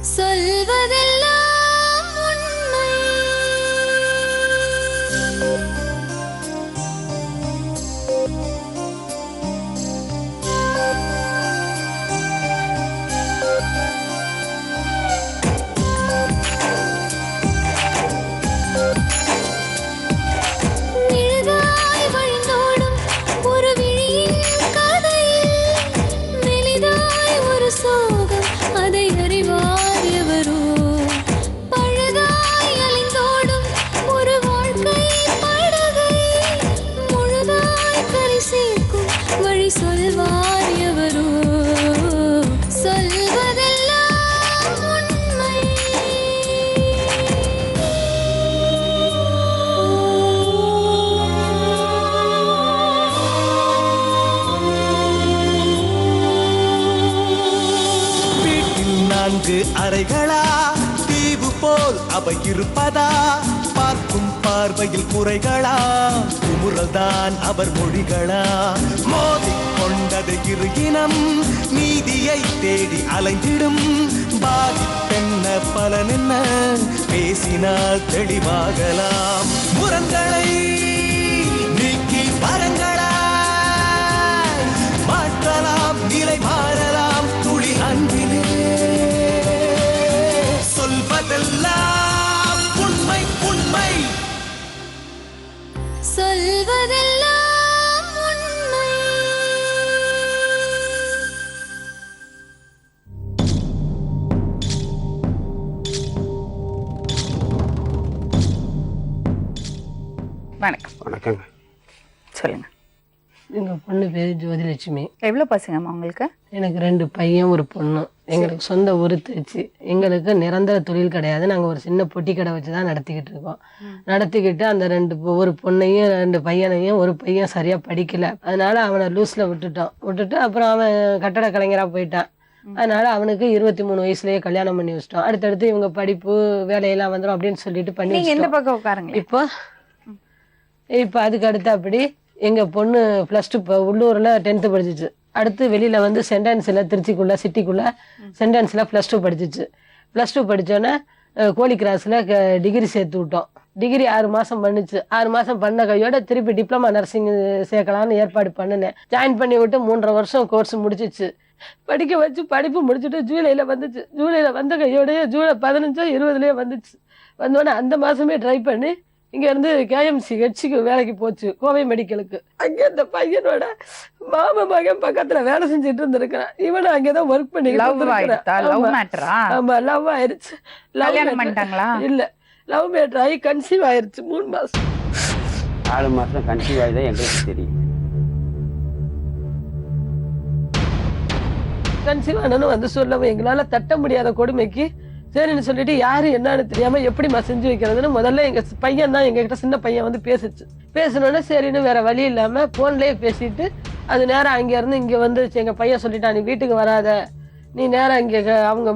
சொல்வதெல்லாம் உண்மை. நிழலாய் வழிந்தோடும் ஒரு விழியின் கதையில் மெலிதாய் ஒரு சோகம், அதை அறிவார் எவரோ. பழுதாய் அலைந்தோடும் ஒரு வாழ்க்கை படகை முழுதாய் கரை சேர்க்கும் வழி சொல்வார் எவரோ. சொல்வதெல்லாம் உண்மை. வீட்டில் 4 அறைகளா, தீவு போல் அவை இருப்பதா? பார்க்கும் பார்வையில் குறைகளா, குமுறல்தான் அவர் மொழிகளா? மோதிக் கொண்டது இரு இனம், நீதியை தேடி அலைந்திடும். பாதிப்பென்ன பலனென்ன, பேசினால் தெளிவாகலாம். முரண்களை நீக்கி வரங்களா, மாற்றலாம், நிலை மாறலாம் துளி அன்பிலே. சொல்வதெல்லாம் உண்மை உண்மை. சொல்வதெல்லாம் உண்மை. வணக்கம். வணக்கங்க. சொல்லுங்க. எங்கள் பொண்ணு பேர் ஜோதிலட்சுமி. எவ்வளோ பசங்கம்மா உங்களுக்கு? எனக்கு 2 பையன் ஒரு பொண்ணு. எங்களுக்கு சொந்த ஊர் திருச்சி. எங்களுக்கு நிரந்தர தொழில் கிடையாது. நாங்கள் ஒரு சின்ன பொட்டி கடை வச்சு தான் நடத்திக்கிட்டு இருக்கோம். நடத்திக்கிட்டு அந்த ஒரு பொண்ணையும் 2 பையனையும், ஒரு பையன் சரியாக படிக்கல, அதனால அவனை லூஸில் விட்டுட்டு அப்புறம் அவன் கட்டட கலைஞராக போயிட்டான். அதனால அவனுக்கு 23 வயசுலயே கல்யாணம் பண்ணி வச்சிட்டோம். அடுத்தடுத்து இவங்க படிப்பு வேலையெல்லாம் வந்துடும் அப்படின்னு சொல்லிட்டு பண்ணி நீங்க எந்த வச்சிட்டோம். பக்கம் உட்காருங்க. இப்போ அதுக்கு அடுத்து அப்படி எங்கள் பொண்ணு +2 இப்போ உள்ளூரில் 10th படிச்சிச்சு. அடுத்து வெளியில் வந்து சென்டென்ஸில் திருச்சிக்குள்ளே சிட்டிக்குள்ளே சென்டென்ஸில் +2 படிச்சிச்சு. +2 படித்தோன்னே கோழி கிராஸில் டிகிரி சேர்த்து விட்டோம். டிகிரி 6 மாதம் பண்ணுச்சு. 6 மாதம் பண்ண கையோட திருப்பி டிப்ளமா நர்சிங் சேர்க்கலான்னு ஏற்பாடு பண்ணினேன். ஜாயின் பண்ணி விட்டு 3.5 வருஷம் கோர்ஸ் முடிச்சிச்சு. படிக்க வச்சு படிப்பு முடிச்சுட்டு ஜூலையில் வந்துச்சு. ஜூலையில் வந்த கையோடய ஜூலை 15 20 வந்துச்சு. வந்தோடனே அந்த மாதமே ட்ரை பண்ணி இங்கேருந்து KMCHக்கு வேலைக்கு போச்சு, கோவை மெடிக்கலுக்கு. அங்கே இந்த பையனோட மாமா மகன் பக்கத்தில் வேலை செஞ்சுட்டு இருந்திருக்கிறான். இவனை அங்கே தான் ஒர்க் பண்ணி ஆமாம், லவ் ஆயிடுச்சு. இல்லை, லவ் மேட்டர் ஆகி கன்சீவ் ஆயிடுச்சு. 3 மாதம் 4 மாதம் கன்சீவ் ஆகிதான் எங்களுக்கு தெரியும். கன்சீவ் ஆனன்னு வந்து சொல்லவும் எங்களால் தட்ட முடியாத கொடுமைக்கு சரின்னு சொல்லிட்டு யாரு என்னன்னு தெரியாம எப்படிமா செஞ்சு வைக்கிறதுன்னு முதல்ல எங்க பையன் தான் எங்ககிட்ட சின்ன பையன் வந்து பேசுச்சு. பேசணுன்னு சரின்னு வேற வழி இல்லாம போன்லயே பேசிட்டு அது நேரம் அங்க இருந்து இங்க வந்துருச்சு. எங்க பையன் சொல்லிட்டான், நீ வீட்டுக்கு வராத, நீ நேரம் இங்க அவங்க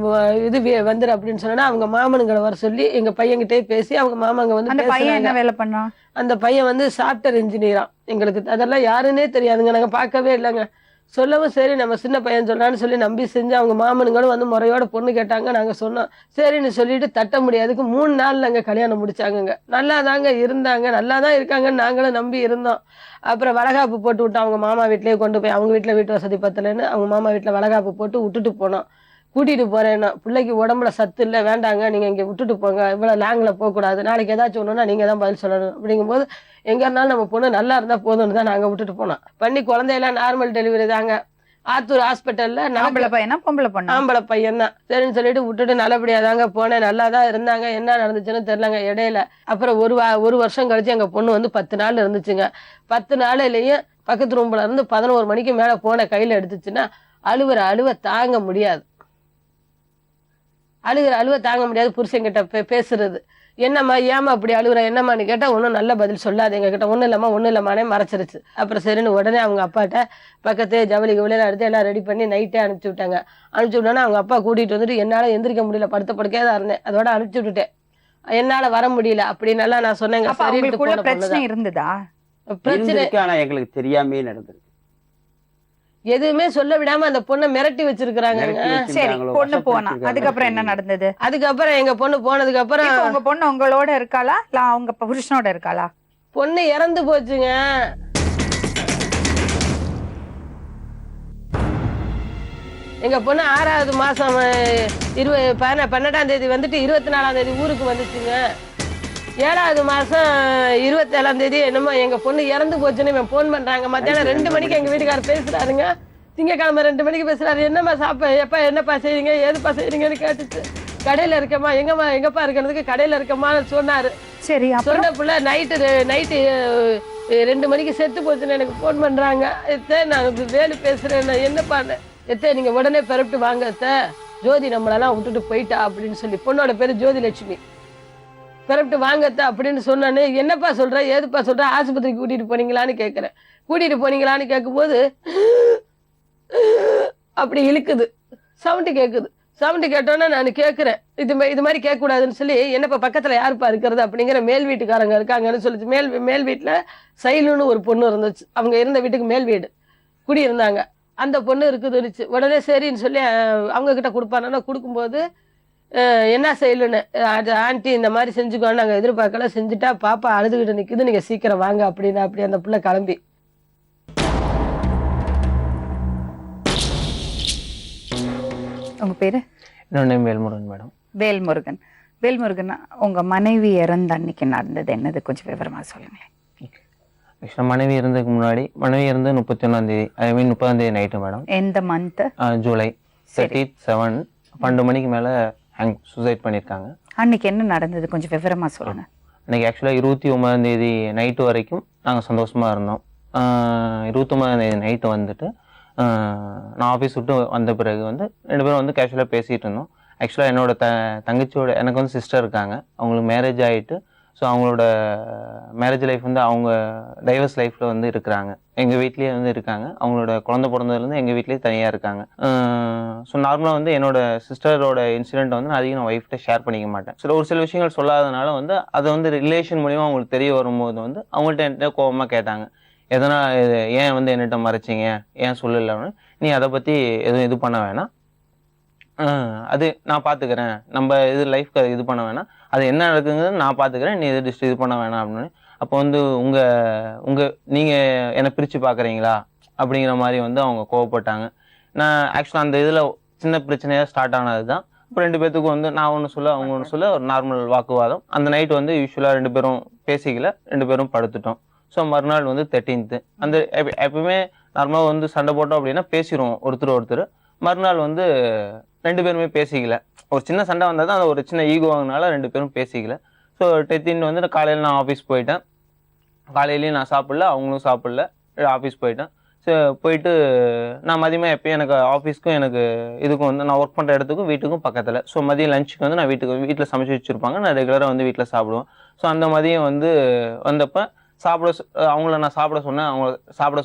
இது வந்துரு அப்படின்னு சொன்னா அவங்க மாமனுங்களை வர சொல்லி எங்க பையன்கிட்டே பேசி அவங்க மாமாங்க வந்து என்ன வேலை பண்ணா? அந்த பையன் வந்து சாஃப்ட்வேர் இன்ஜினியரா. எங்களுக்கு அதெல்லாம் யாருன்னே தெரியாதுங்க, நாங்க பார்க்கவே இல்லைங்க. சொல்லவும் சரி நம்ம சின்ன பையன் சொல்றான்னு சொல்லி நம்பி செஞ்சு அவங்க மாமனுங்களும் வந்து முறையோட பொண்ணு கேட்டாங்க. நாங்க சொன்னோம் சரின்னு சொல்லிட்டு தட்ட முடியாதுக்கு 3 நாள்ல அங்க கல்யாணம் முடிச்சாங்க. நல்லா தாங்க இருந்தாங்க, நல்லா தான் இருக்காங்கன்னு நாங்களும் நம்பி இருந்தோம். அப்புறம் வளகாப்பு போட்டு விட்டோம். அவங்க மாமா வீட்லயே கொண்டு போய், அவங்க வீட்டுல வீட்டு வசதி பத்தலைன்னு அவங்க மாமா வீட்டுல வளகாப்பு போட்டு விட்டுட்டு போனோம். கூட்டிட்டு போறேன்னா பிள்ளைக்கு உடம்புல சத்து இல்லை, வேண்டாங்க நீங்க இங்க விட்டுட்டு போங்க, இவ்வளவு லாங்ல போகக்கூடாது, நாளைக்கு ஏதாச்சும் ஒண்ணுன்னா நீங்க தான் பதில் சொல்லணும். அப்படிங்கும்போது எங்க இருந்தாலும் நம்ம பொண்ணு நல்லா இருந்தா போதும்னு தான் நாங்க விட்டுட்டு போனோம். பண்ணி குழந்தையெல்லாம் நார்மல் டெலிவரி தாங்க. ஆத்தூர் ஹாஸ்பிட்டல்ல ஆம்பளை பையன் தான். சரின்னு சொல்லிட்டு விட்டுட்டு நல்லபடியா தாங்க போனேன். நல்லா தான் இருந்தாங்க. என்ன நடந்துச்சுன்னு தெரியலங்க இடையில. அப்புறம் ஒரு வருஷம் கழிச்சு எங்க பொண்ணு வந்து 10 நாள் இருந்துச்சுங்க. 10 நாள்லயும் பக்கத்து ரூம்ல இருந்து 11 மணிக்கு மேல போன கையில எடுத்துச்சுன்னா அழுவ தாங்க முடியாது. அழுவ தாங்க முடியாது. புருஷன்கிட்ட பேசுறது, என்னம்மா ஏமா அப்படி அழுகுற, என்னம்மான்னு கேட்டா ஒன்றும் நல்ல பதில் சொல்லாது. எங்க கிட்ட ஒன்றும் இல்லம்மானே மறைச்சிருச்சு. அப்புறம் சரின்னு உடனே அவங்க அப்பாட்ட பக்கத்தே ஜவுளி கவுளியெல்லாம் எடுத்து எல்லாம் ரெடி பண்ணி நைட்டே அனுப்பிச்சு விட்டாங்க. அனுப்பிச்சு விட்டோன்னா அவங்க அப்பா கூட்டிட்டு வந்துட்டு என்னால எந்திரிக்க முடியல, படுத்த படுக்கையா தான் இருந்தேன். அதோட அனுப்பிச்சு விட்டுட்டேன். என்னால வர முடியல அப்படின்னு எல்லாம் நான் சொன்னேங்க. பிரச்சனை இருந்ததா? பிரச்சனை ஆனா எங்களுக்கு தெரியாமே நடந்திருக்கு. எதுவுமே சொல்ல விடாம அந்த பொண்ணை மிரட்டி வச்சிருக்கிறாங்க. சரி, பொண்ணு போனா அதுக்கப்புறம் என்ன நடந்தது? அதுக்கப்புறம் எங்க பொண்ணு போனதுக்கு அப்புறம் இப்போ உங்க பொண்ணு உங்களோட இருக்காளா இல்ல அவங்க புருஷனோட இருக்காளா? பொண்ணு இறந்து போச்சுங்க. எங்க பொண்ணு 6வது மாசம் 12ஆம் தேதி வந்துட்டு 24ஆம் தேதி ஊருக்கு வந்துச்சுங்க. 7வது மாசம் 27ஆம் தேதி என்னமோ எங்க பொண்ணு இறந்து போச்சுன்னு இவன் போன் பண்றாங்க. மத்தியானம் 2 மணிக்கு எங்க வீட்டுக்காரர் பேசுறாருங்க. திங்கக்கிழமை 2 மணிக்கு பேசுறாரு. என்னம்மா எப்பா என்னப்பா செய்றீங்க ஏதுப்பா செய்றீங்கன்னு கேட்டுச்சு. கடையில இருக்கம்மா. எங்கப்பா இருக்கிறதுக்கு கடையில இருக்கம்மான்னு சொன்னாரு. சரி, சொன்ன புள்ள நைட்டு 2 மணிக்கு செத்து போச்சுன்னு எனக்கு போன் பண்றாங்க. நான் வேலு பேசுறேன். என்னப்பா நீங்க உடனே பிறப்பிட்டு வாங்க ஜோதி நம்மளெல்லாம் விட்டுட்டு போயிட்டா அப்படின்னு சொல்லி. பொண்ணோட பேரு ஜோதி லட்சுமி. பிறப்பிட்டு வாங்கத்த அப்படின்னு சொன்னானே. என்னப்பா சொல்ற ஏதுப்பா சொல்ற ஆஸ்பத்திரிக்கு கூட்டிட்டு போனீங்களான்னு கேட்கிறேன். கூட்டிட்டு போனீங்களான்னு கேட்கும்போது அப்படி இழுக்குது. சவுண்டு கேட்குது. சவுண்டு கேட்டோன்னா நான் கேட்குறேன். இது மாதிரி கேட்கக்கூடாதுன்னு சொல்லி என்னப்பா பக்கத்தில் யாருப்பா இருக்கிறது அப்படிங்கிற மேல் வீட்டுக்காரங்க இருக்காங்கன்னு சொல்லிச்சு. மேல் வீட்டில் சைலுன்னு ஒரு பொண்ணு இருந்துச்சு. அவங்க இருந்த வீட்டுக்கு மேல் வீடு குடி இருந்தாங்க. அந்த பொண்ணு இருக்குதுன்னுச்சு. உடனே சரின்னு சொல்லி அவங்க கிட்ட கொடுப்பானா. கொடுக்கும்போது என்ன செய்யலுன்னு ஆண்டி இந்த மாதிரி செஞ்சுக்கோன்னு நாங்கள் எதிர்பார்க்கல. செஞ்சுட்டா பாப்பா அழுதுகிட்டு நிற்குது. நீங்கள் சீக்கிரம் வாங்க அப்படின்னு அப்படி அந்த பிள்ளை கிளம்பி. உங்க பேரு? என்னோட நேம் வேல்முருகன் மேடம். வேல்முருகன். வேல்முருகன், உங்க மனைவி இறந்த அன்னைக்கு நடந்தது என்னது கொஞ்சம் விவரமா சொல்லுங்களேன். ஆக்சுவலாக மனைவி இறந்ததுக்கு முன்னாடி மனைவி இருந்து 31ஆம் தேதி, ஐ மீன் 30ஆம் தேதி நைட்டு மேடம். எந்த மந்த்? ஜூலை 37 12 மணிக்கு மேலே சூசைட் பண்ணியிருக்காங்க. அன்னைக்கு என்ன நடந்தது கொஞ்சம் விவரமா சொல்லுங்க. அன்னைக்கு ஆக்சுவலாக 29ஆம் தேதி நைட்டு வரைக்கும் நாங்கள் சந்தோஷமாக இருந்தோம். 29ஆம் தேதி நைட்டு வந்துட்டு நான் ஆஃபீஸ் விட்டு வந்த பிறகு வந்து 2 பேரும் வந்து கேஷுவலாக பேசிகிட்டு இருந்தோம். ஆக்சுவலாக என்னோட தங்கச்சியோட எனக்கு வந்து சிஸ்டர் இருக்காங்க. அவங்களுக்கு மேரேஜ் ஆகிட்டு ஸோ அவங்களோட மேரேஜ் லைஃப் வந்து அவங்க டைவர்ஸ் லைஃப்பில் வந்து இருக்கிறாங்க. எங்கள் வீட்லேயே வந்து இருக்காங்க. அவங்களோட குழந்தை பிறந்ததுலேருந்து எங்கள் வீட்லேயே தனியாக இருக்காங்க. ஸோ நார்மலாக வந்து என்னோட சிஸ்டரோட இன்சிடென்ட்டை வந்து நான் அதிகம் நான் ஒய்ஃப்கிட்ட ஷேர் பண்ணிக்க மாட்டேன். ஒரு சில விஷயங்கள் சொல்லாதனால வந்து அதை வந்து ரிலேஷன் மூலிமா அவங்களுக்கு தெரிய வரும்போது வந்து அவங்கள்ட்ட என்கிட்ட கோபமாக கேட்டாங்க. எதனால் ஏன் வந்து என்னகிட்ட மறைச்சிங்க, ஏன் சொல்லலைன்னு. நீ அதை பற்றி எதுவும் இது பண்ண வேணாம், அது நான் பார்த்துக்கிறேன், நம்ம இது லைஃப்க்கு அது இது பண்ண வேணாம், அது என்ன நடக்குங்கிறது நான் பார்த்துக்கிறேன், நீ இது பண்ண வேணாம் அப்படின்னு. அப்போ வந்து நீங்கள் என்னை பிரித்து பார்க்குறீங்களா அப்படிங்கிற மாதிரி வந்து அவங்க கோவப்பட்டாங்க. நான் ஆக்சுவலாக அந்த இதில் சின்ன பிரச்சனையாக ஸ்டார்ட் ஆனது தான். இப்போ 2 பேர்த்துக்கும் வந்து நான் ஒன்று சொல்ல அவங்க ஒன்று சொல்ல ஒரு நார்மல் வாக்குவாதம். அந்த நைட்டு வந்து யூஸ்வலாக 2 பேரும் பேசிக்கல, 2 பேரும் படுத்துட்டோம். ஸோ மறுநாள் வந்து 13th அந்த எப்பவுமே நார்மலாக வந்து சண்டை போட்டோம் அப்படின்னா பேசிடுவோம் ஒருத்தர். மறுநாள் வந்து 2 பேருமே பேசிக்கல. ஒரு சின்ன சண்டை வந்தால் தான் அது ஒரு சின்ன ஈகோவாங்கனால 2 பேரும் பேசிக்கல. ஸோ 10th வந்து காலையில் நான் ஆஃபீஸ் போயிட்டேன். காலையிலையும் நான் சாப்பிடல, அவங்களும் சாப்பிடல, ஆஃபீஸ் போயிட்டேன். ஸோ போயிட்டு நான் மதியமாக எப்பயும் எனக்கு ஆஃபீஸ்க்கும் எனக்கு இதுக்கும் வந்து நான் ஒர்க் பண்ணுற இடத்துக்கும் வீட்டுக்கும் பக்கத்தில். ஸோ மதியம் லஞ்சுக்கு வந்து நான் வீட்டில் சமைச்சு வச்சுருப்பாங்க. நான் ரெகுலராக வந்து வீட்டில் சாப்பிடுவேன். ஸோ அந்த மதியம் வந்து வந்தப்போ அவங்கள நான் சாப்பிட சொன்னேன். அவங்கள சாப்பிட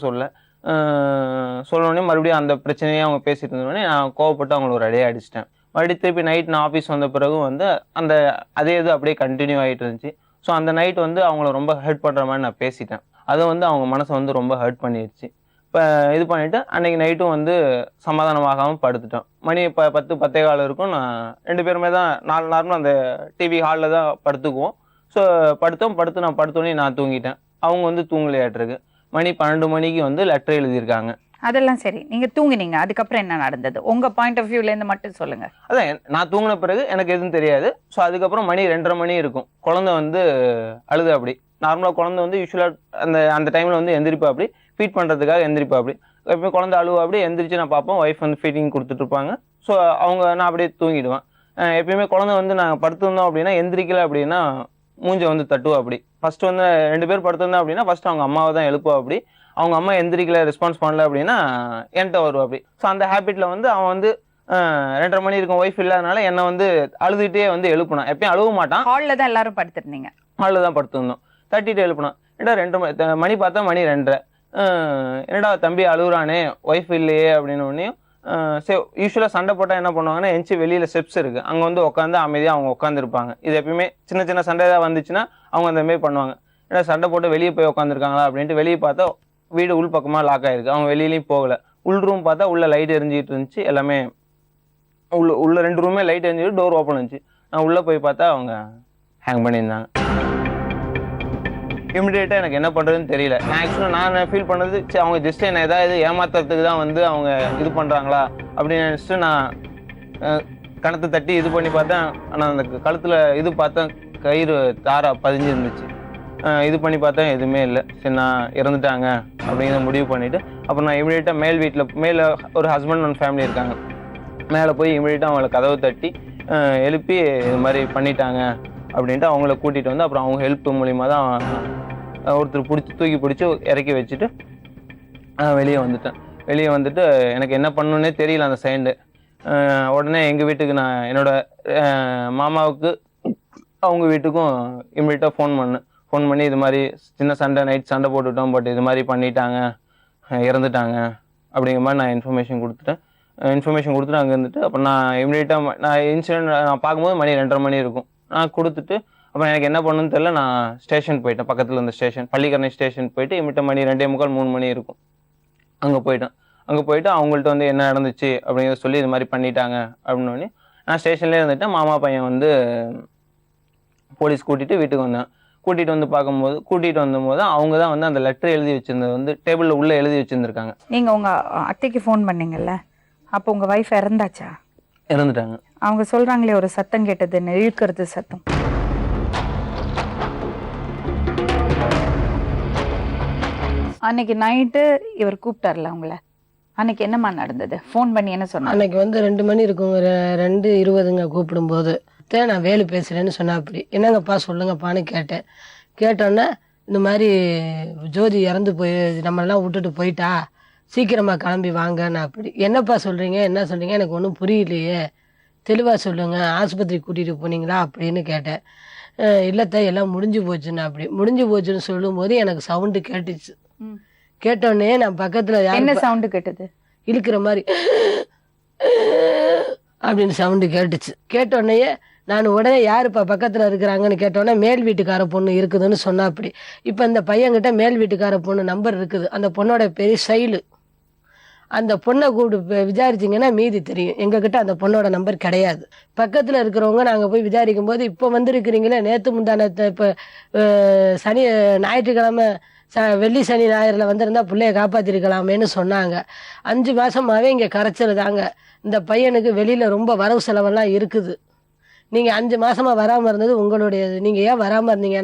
சொல்லணுன்னே மறுபடியும் அந்த பிரச்சனையே அவங்க பேசிட்டு இருந்தோடனே நான் கோவப்பட்டு அவங்கள ஒரு அடியே அடிச்சிட்டேன். மறுபடியும் திருப்பி நைட் நான் ஆஃபீஸ் வந்த பிறகும் வந்து அதே இது அப்படியே கண்டினியூ ஆகிட்டு இருந்துச்சு. ஸோ அந்த நைட் வந்து அவங்கள ரொம்ப ஹர்ட் பண்ணுற மாதிரி நான் பேசிட்டேன். அதை வந்து அவங்க மனசை வந்து ரொம்ப ஹர்ட் பண்ணிடுச்சு. இப்போ இது பண்ணிவிட்டு அன்றைக்கி நைட்டும் வந்து சமாதானமாகாமல் படுத்துட்டோம். மணி 10-10:15 இருக்கும். நான் 2 பேருமே தான் நார்மலாக அந்த டிவி ஹாலில் தான் படுத்துக்குவோம். ஸோ படுத்து நான் படுத்தோடனே நான் தூங்கிட்டேன். அவங்க வந்து தூங்கலையாட்டிருக்கு. மணி 12 மணிக்கு வந்து லெட்டர் எழுதியிருக்காங்க. அதெல்லாம் சரி, நீங்க தூங்கினீங்க, அதுக்கப்புறம் என்ன நடந்தது உங்க பாயிண்ட் ஆஃப் வியூல இருந்து மட்டும் சொல்லுங்க. அதான் நான் தூங்கின பிறகு எனக்கு எதுவும் தெரியாது. ஸோ அதுக்கப்புறம் மணி 2:30 மணி இருக்கும். குழந்தை வந்து அழுது. அப்படி நார்மலாக குழந்தை வந்து யூஸ்வலாக அந்த டைமில் வந்து எந்திரிப்பா, அப்படி ஃபீட் பண்ணுறதுக்காக எந்திரிப்பா. அப்படி எப்பயும் குழந்தை அழுவா. அப்படி எந்திரிச்சு நான் பார்ப்போம், ஒய்ஃப் வந்து ஃபீட்டிங் கொடுத்துட்ருப்பாங்க. ஸோ நான் அப்படியே தூங்கிடுவேன். எப்பயுமே குழந்தை வந்து நாங்கள் படுத்திருந்தோம் அப்படின்னா எந்திரிக்கலை அப்படின்னா மூஞ்சை வந்து தட்டுவா. அப்படி ஃபர்ஸ்ட் வந்து 2 பேர் படுத்திருந்தா அப்படின்னா ஃபர்ஸ்ட் அவங்க அம்மாவை தான் எழுப்புவா. அப்படி அவங்க அம்மா எந்திரிக்கல, ரெஸ்பான்ஸ் பண்ணல அப்படின்னா என்கிட்ட வருவா. அப்படி ஸோ அந்த ஹேபிட்ல வந்து அவன் வந்து 2:30 மணி இருக்கும், ஒய்ஃப் இல்லாதனால என்னை வந்து அழுதுகிட்டே வந்து எழுப்பினான். எப்பயும் அழுவ மாட்டான். ஹாலில் தான் எல்லாரும் படுத்துருந்தீங்க. ஹாலில் தான் படுத்திருந்தோம். தட்டிட்டு எழுப்பினான். ஏன்னா 2 மணி பார்த்தா மணி 2:30. என்னடா தம்பி அழுகுறானே, ஒய்ஃப் இல்லையே அப்படின்னு ஒன்றையும். சரி, யூஸ்வலாக சண்டை போட்டால் என்ன பண்ணுவாங்கன்னா எஞ்சி வெளியில் ஸ்டெப்ஸ் இருக்குது, அங்கே வந்து உட்காந்து அமைதியாக அவங்க உட்காந்துருப்பாங்க. இது எப்பயுமே சின்ன சண்டை ஏதாவது வந்துச்சுன்னா அவங்க அந்த மாதிரி பண்ணுவாங்க. ஏன்னா சண்டை போட்டு வெளியே போய் உட்காந்துருக்காங்களா அப்படின்ட்டு வெளியே பார்த்தா வீடு உள் பக்கமாக லாக் ஆகிருக்கு. அவங்க வெளியிலையும் போகலை. உள் ரூம் பார்த்தா உள்ள லைட் எரிஞ்சிட்டு இருந்துச்சு. எல்லாமே உள்ள 2 ரூமே லைட் எரிஞ்சிட்டு டோர் ஓப்பன் இருந்துச்சு. நான் உள்ளே போய் பார்த்தா அவங்க ஹேங் பண்ணியிருந்தாங்க. இமிடியேட்டாக எனக்கு என்ன பண்ணுறதுன்னு தெரியல. நான் ஆக்சுவலாக நான் ஃபீல் பண்ணது சரி அவங்க ஜஸ்ட் என்ன ஏதாவது ஏமாத்துறதுக்கு தான் வந்து அவங்க இது பண்ணுறாங்களா அப்படின்னு நினச்சிட்டு நான் கணத்தை தட்டி இது பண்ணி பார்த்தேன். ஆனால் அந்த கழுத்தில் இது பார்த்தேன், கயிறு தாரா பதிஞ்சு இருந்துச்சு. இது பண்ணி பார்த்தேன், எதுவுமே இல்லை. சரி நான் இறந்துட்டாங்க அப்படிங்கிற முடிவு பண்ணிவிட்டு அப்புறம் நான் இமிடியேட்டாக மேலே ஒரு ஹஸ்பண்ட் அண்ட் ஃபேமிலி இருக்காங்க. மேலே போய் இமிடியேட்டாக அவங்கள கதவை தட்டி எழுப்பி இது மாதிரி பண்ணிட்டாங்க அப்படின்ட்டு அவங்கள கூட்டிகிட்டு வந்து அப்புறம் அவங்க ஹெல்ப் மூலிமா தான் ஒருத்தர் தூக்கி பிடிச்சி இறக்கி வச்சுட்டு வெளியே வந்துட்டு எனக்கு என்ன பண்ணணுன்னே தெரியல அந்த சைண்டு. உடனே எங்கள் வீட்டுக்கு நான் என்னோடய மாமாவுக்கு அவங்க வீட்டுக்கும் இமிடியேட்டாக ஃபோன் பண்ணி இது மாதிரி சின்ன நைட் சண்டை போட்டுவிட்டோம், பட் இது மாதிரி பண்ணிட்டாங்க, இறந்துட்டாங்க அப்படிங்கிற மாதிரி நான் இன்ஃபர்மேஷன் கொடுத்துட்டு அங்கே இருந்துட்டு அப்புறம் நான் இமிடியேட்டாக நான் இன்சிடென்ட் நான் பார்க்கும்போது மணி 2:30 மணி இருக்கும். நான் கொடுத்துட்டு அப்புறம் எனக்கு என்ன பண்ணணும்னு தெரியல, நான் ஸ்டேஷன் போயிட்டேன். பக்கத்தில் இருந்த ஸ்டேஷன் பள்ளிக்கரணை ஸ்டேஷன் போயிட்டு இமிட்ட மணி 2:45 3 மணி இருக்கும். அங்கே போயிட்டு அவங்கள்ட்ட வந்து என்ன நடந்துச்சு அப்படிங்கிறத சொல்லி இது மாதிரி பண்ணிட்டாங்க அப்படின்னோடனே நான் ஸ்டேஷன்லேயே இருந்துட்டேன். மாமா பையன் வந்து போலீஸ் வீட்டுக்கு வந்தேன். கூட்டிகிட்டு வந்தபோது அவங்க தான் வந்து அந்த லெட்டர் எழுதி வச்சிருந்தது வந்து டேபிளில் உள்ளே எழுதி வச்சுருந்துருக்காங்க. நீங்கள் உங்கள் அத்தைக்கு ஃபோன் பண்ணீங்கல்ல, அப்போ உங்கள் ஒய்ஃப் இறந்தாச்சா? இறந்துட்டாங்க. அவங்க சொல்கிறாங்களே ஒரு சத்தம் கேட்டதுன்னு, இழுக்கிறது சத்தம். அன்னைக்கு நைட்டு இவர் கூப்பிட்டார்ல உங்களை, அன்னைக்கு என்னம்மா நடந்தது? ஃபோன் பண்ணி என்ன சொன்னாங்க? அன்னைக்கு வந்து 2 மணி இருக்கும், 2:20 கூப்பிடும்போது நான் வேலு பேசுகிறேன்னு சொன்னா. அப்படி என்னங்கப்பா சொல்லுங்கப்பான்னு கேட்டோன்னே இந்த மாதிரி ஜோதி இறந்து போய் நம்மளாம் விட்டுட்டு போயிட்டா, சீக்கிரமாக கிளம்பி வாங்கன்னு. அப்படி என்னப்பா சொல்கிறீங்க, என்ன சொல்கிறீங்க, எனக்கு ஒன்றும் புரியலையே, தெளிவாக சொல்லுங்கள், ஆஸ்பத்திரி கூட்டிகிட்டு போனீங்களா அப்படின்னு கேட்டேன். இல்லத்த எல்லாம் முடிஞ்சு போச்சுன்னு. அப்படி முடிஞ்சு போச்சுன்னு சொல்லும்போது எனக்கு சவுண்டு கேட்டுச்சு. கேட்டோடனே நான் பக்கத்தில் என்ன சவுண்டு கேட்டது? இழுக்கிற மாதிரி அப்படின்னு சவுண்டு கேட்டுச்சு. கேட்டோடனே நான் உடனே யாருப்பா பக்கத்தில் இருக்கிறாங்கன்னு கேட்டோன்னே மேல் வீட்டுக்கார பொண்ணு இருக்குதுன்னு சொன்னா. அப்படி இப்போ இந்த பையன்கிட்ட மேல் வீட்டுக்கார பொண்ணு நம்பர் இருக்குது. அந்த பொண்ணோட பேர் சைலு. அந்த பொண்ணை கூப்பிட்டு விசாரிச்சிங்கன்னா மீதி தெரியும். எங்ககிட்ட அந்த பொண்ணோட நம்பர் கிடையாது. பக்கத்தில் இருக்கிறவங்க நாங்கள் போய் விசாரிக்கும் போது இப்போ வந்திருக்கிறீங்களே, நேற்று முந்தானத்தை இப்போ ஞாயிற்றுக்கிழமை வெள்ளி சனி ஞாயிறில் வந்திருந்தா பிள்ளைய காப்பாற்றிருக்கலாமேன்னு சொன்னாங்க. 5 மாதமாகவே இங்கே கரைச்சல் தாங்க. இந்த பையனுக்கு வெளியில் ரொம்ப வரவு செலவெல்லாம் இருக்குது. நீங்கள் 5 மாதமாக வராமல் இருந்தது உங்களுடையது, நீங்கள் ஏன் வராமல் இருந்தீங்க?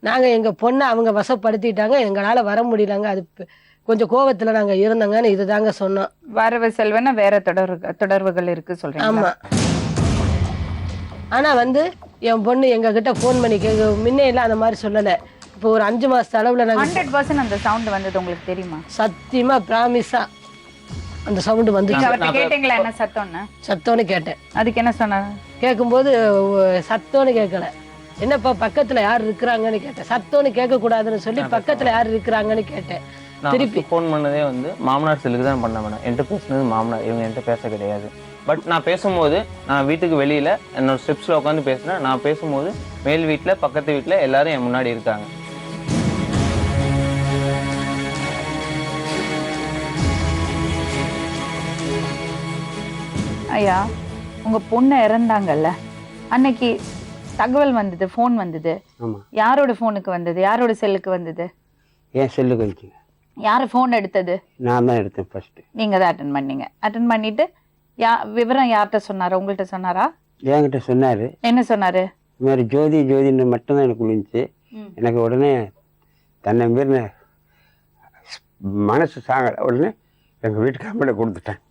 நாங்கள் எங்கள் பொண்ணை அவங்க வசப்படுத்திட்டாங்க, எங்களால் வர முடியலங்க, அது கொஞ்சம் கோவத்தில் நாங்கள் இருந்தோங்கன்னு இது தாங்க சொன்னோம். வரவு செல்வனா வேற தொடர்புகள் இருக்குது சொல்கிறேன். ஆமாம். ஆனால் வந்து என் பொண்ணு எங்ககிட்ட ஃபோன் பண்ணி முன்னையெல்லாம் அந்த மாதிரி சொல்லலை. இப்போ ஒரு 5 மாதத்து அளவில் நாங்கள் 100% அந்த சவுண்டு வந்தது உங்களுக்கு தெரியுமா? சத்தியமாக ப்ராமிஸாக அந்த சவுண்டு வந்து கேட்டீங்களா என்ன சத்தம்னு கேட்டேன். அதுக்கு என்ன சொன்னாங்க? கேட்கும்போது சத்தம்னு கேட்கல, என்னப்பா பக்கத்தில் யார் இருக்கிறாங்கன்னு கேட்டேன். சத்தம்னு கேட்கக்கூடாதுன்னு சொல்லி பக்கத்தில் யார் இருக்கிறாங்கன்னு கேட்டேன். திருப்பி ஃபோன் பண்ணதே வந்து மாமனார் செல்லுக்கு தான் பண்ண வேணாம். என்கிட்ட பேசுனது மாமனார், இவங்க என்கிட்ட பேச கிடையாது. பட் நான் பேசும்போது நான் வீட்டுக்கு வெளியில் என்னோட ஸ்டெப்ஸில் உட்காந்து பேசினேன். நான் பேசும்போது மேல் வீட்டில் பக்கத்து வீட்டில் எல்லாரும் என் முன்னாடி இருக்காங்க. ஐயா, உங்க பொண்ணு இறந்தாங்கல்ல, அன்னைக்கு தகவல் வந்தது, ஃபோன் வந்தது. யாரோட ஃபோனுக்கு வந்தது? யாரோட செல்லுக்கு வந்தது? என் செல்லுக்கு வந்துச்சு. யார் ஃபோன் எடுத்தது? நான் தான் எடுத்தேன் ஃபர்ஸ்ட். நீங்கள் தான் அட்டன் பண்ணீங்க. அட்டன் பண்ணிட்டு விவரம் யார்கிட்ட சொன்னாரா? உங்கள்கிட்ட சொன்னாரா? என்கிட்ட சொன்னார். என்ன சொன்னார்? இது மாதிரி ஜோதின்னு மட்டும்தான் எனக்கு விழுந்துச்சு. எனக்கு உடனே தன்னை மீறின மனசு சாங்கலை. உடனே எங்கள் வீட்டுக்காரங்கள கொடுத்துட்டேன்.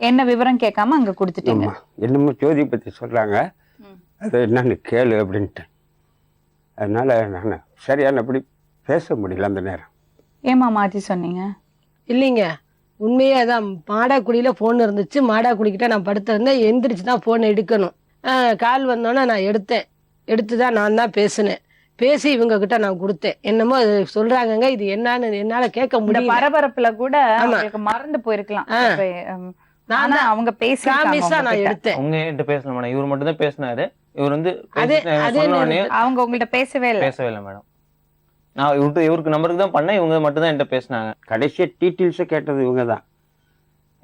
என்ன விவரம் கேட்காம அங்கே கொடுத்துட்டீங்க? என்னமோ ஜோதி பற்றி சொல்கிறாங்க, அது என்னன்னு கேளு அப்படின்ட்டேன். அதனால் நான் சரியானபடி பேச முடியல அந்த நேரம். ஏமா மாற்றி சொன்னீங்க? இல்லைங்க, உண்மையே அதான். மாடாக்குடியில் ஃபோன் இருந்துச்சு. மாடாக்குடிக்கிட்ட நான் படுத்திருந்தேன். எந்திரிச்சு தான் ஃபோனை எடுக்கணும். கால் வந்தோன்னே நான் எடுத்து தான் நான் தான் பேசினேன். பேசி இவங்க கிட்ட நான் கொடுத்தேன். என்னமோ சொல்றாங்க, இது என்னன்னு என்னால கேட்க முடியல. பரபரப்புல கூட மறந்து போயிருக்கலாம். அவங்க நான் எடுத்தேன். அவங்க என்கிட்ட பேசல மேடம், இவர் மட்டும் தான் பேசினாரு. இவர் வந்து அவங்க உங்கள்கிட்ட பேசவே இல்லை மேடம். நான் இவருக்கு நம்பருக்கு தான் பண்ணேன். இவங்க மட்டும் தான் என்கிட்ட பேசினாங்க. கடைசியாக டீட்டெயில்ஸை கேட்டது இவங்க தான்.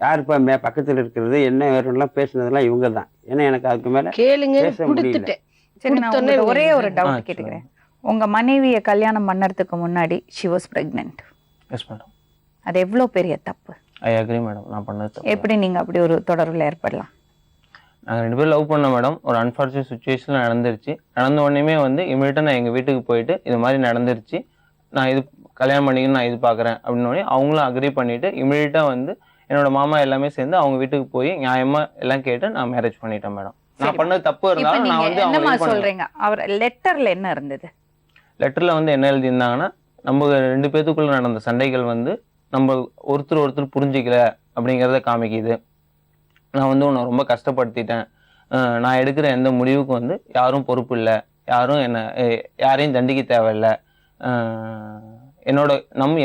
யாருப்பா பக்கத்தில் இருக்கிறது என்ன வேறும்லாம் பேசுனதெல்லாம் இவங்க தான். ஏன்னா எனக்கு அதுக்கு மேலே கேளுங்க பேச முடியல. கொடுத்துட்டேன். சரி, நான் கொடுத்தோன்னே உங்களுக்கு ஒரே ஒரு ஆ, டவுட் கேட்டுக்கிறேன். உங்க மனைவியை கல்யாணம் பண்ணறதுக்கு முன்னாடி she was pregnant. Yes madam. அது எவ்வளோ பெரிய தப்பு? I agree madam. நான் பண்ணது தப்பு. எப்படி நீங்க அப்படி ஒரு தொடர்பில் ஏற்படலாம்? நாங்கள் 2 பேரும் லவ் பண்ணோம் மேடம். ஒரு அன்ஃபார்ச்சுனேட் சுச்சுவேஷன் நடந்துருச்சு. நடந்த உடனே வந்து இமீடியட்டாக நான் எங்கள் வீட்டுக்கு போயிட்டு இது மாதிரி நடந்துருச்சு, நான் இது கல்யாணம் பண்ணிக்கணும், நான் இது பார்க்குறேன் அப்படின்னோடனே அவங்களும் அக்ரி பண்ணிவிட்டு இமீடியட்டாக வந்து என்னோட மாமா எல்லாமே சேர்ந்து அவங்க வீட்டுக்கு போய் நியாயமாக எல்லாம் கேட்டு நான் மேரேஜ் பண்ணிட்டேன் மேடம். நான் பண்ணது தப்பு இப்ப இருந்தாலும் நான் நீங்க வந்து என்னமா அவங்க சொல்றீங்க? அவர் லெட்டர்ல என்ன இருந்தது? லெட்டரில் வந்து என்ன எழுதியிருந்தாங்கன்னா, நம்ம 2 பேத்துக்குள்ள நடந்த சண்டைகள் வந்து நம்ம ஒருத்தர் புரிஞ்சிக்கல அப்படிங்கிறத காமிக்குது. நான் வந்து உன்னை ரொம்ப கஷ்டப்படுத்திட்டேன், நான் எடுக்கிற எந்த முடிவுக்கும் வந்து யாரும் பொறுப்பு இல்லை, யாரும் யாரையும் தண்டிக்க தேவையில்லை,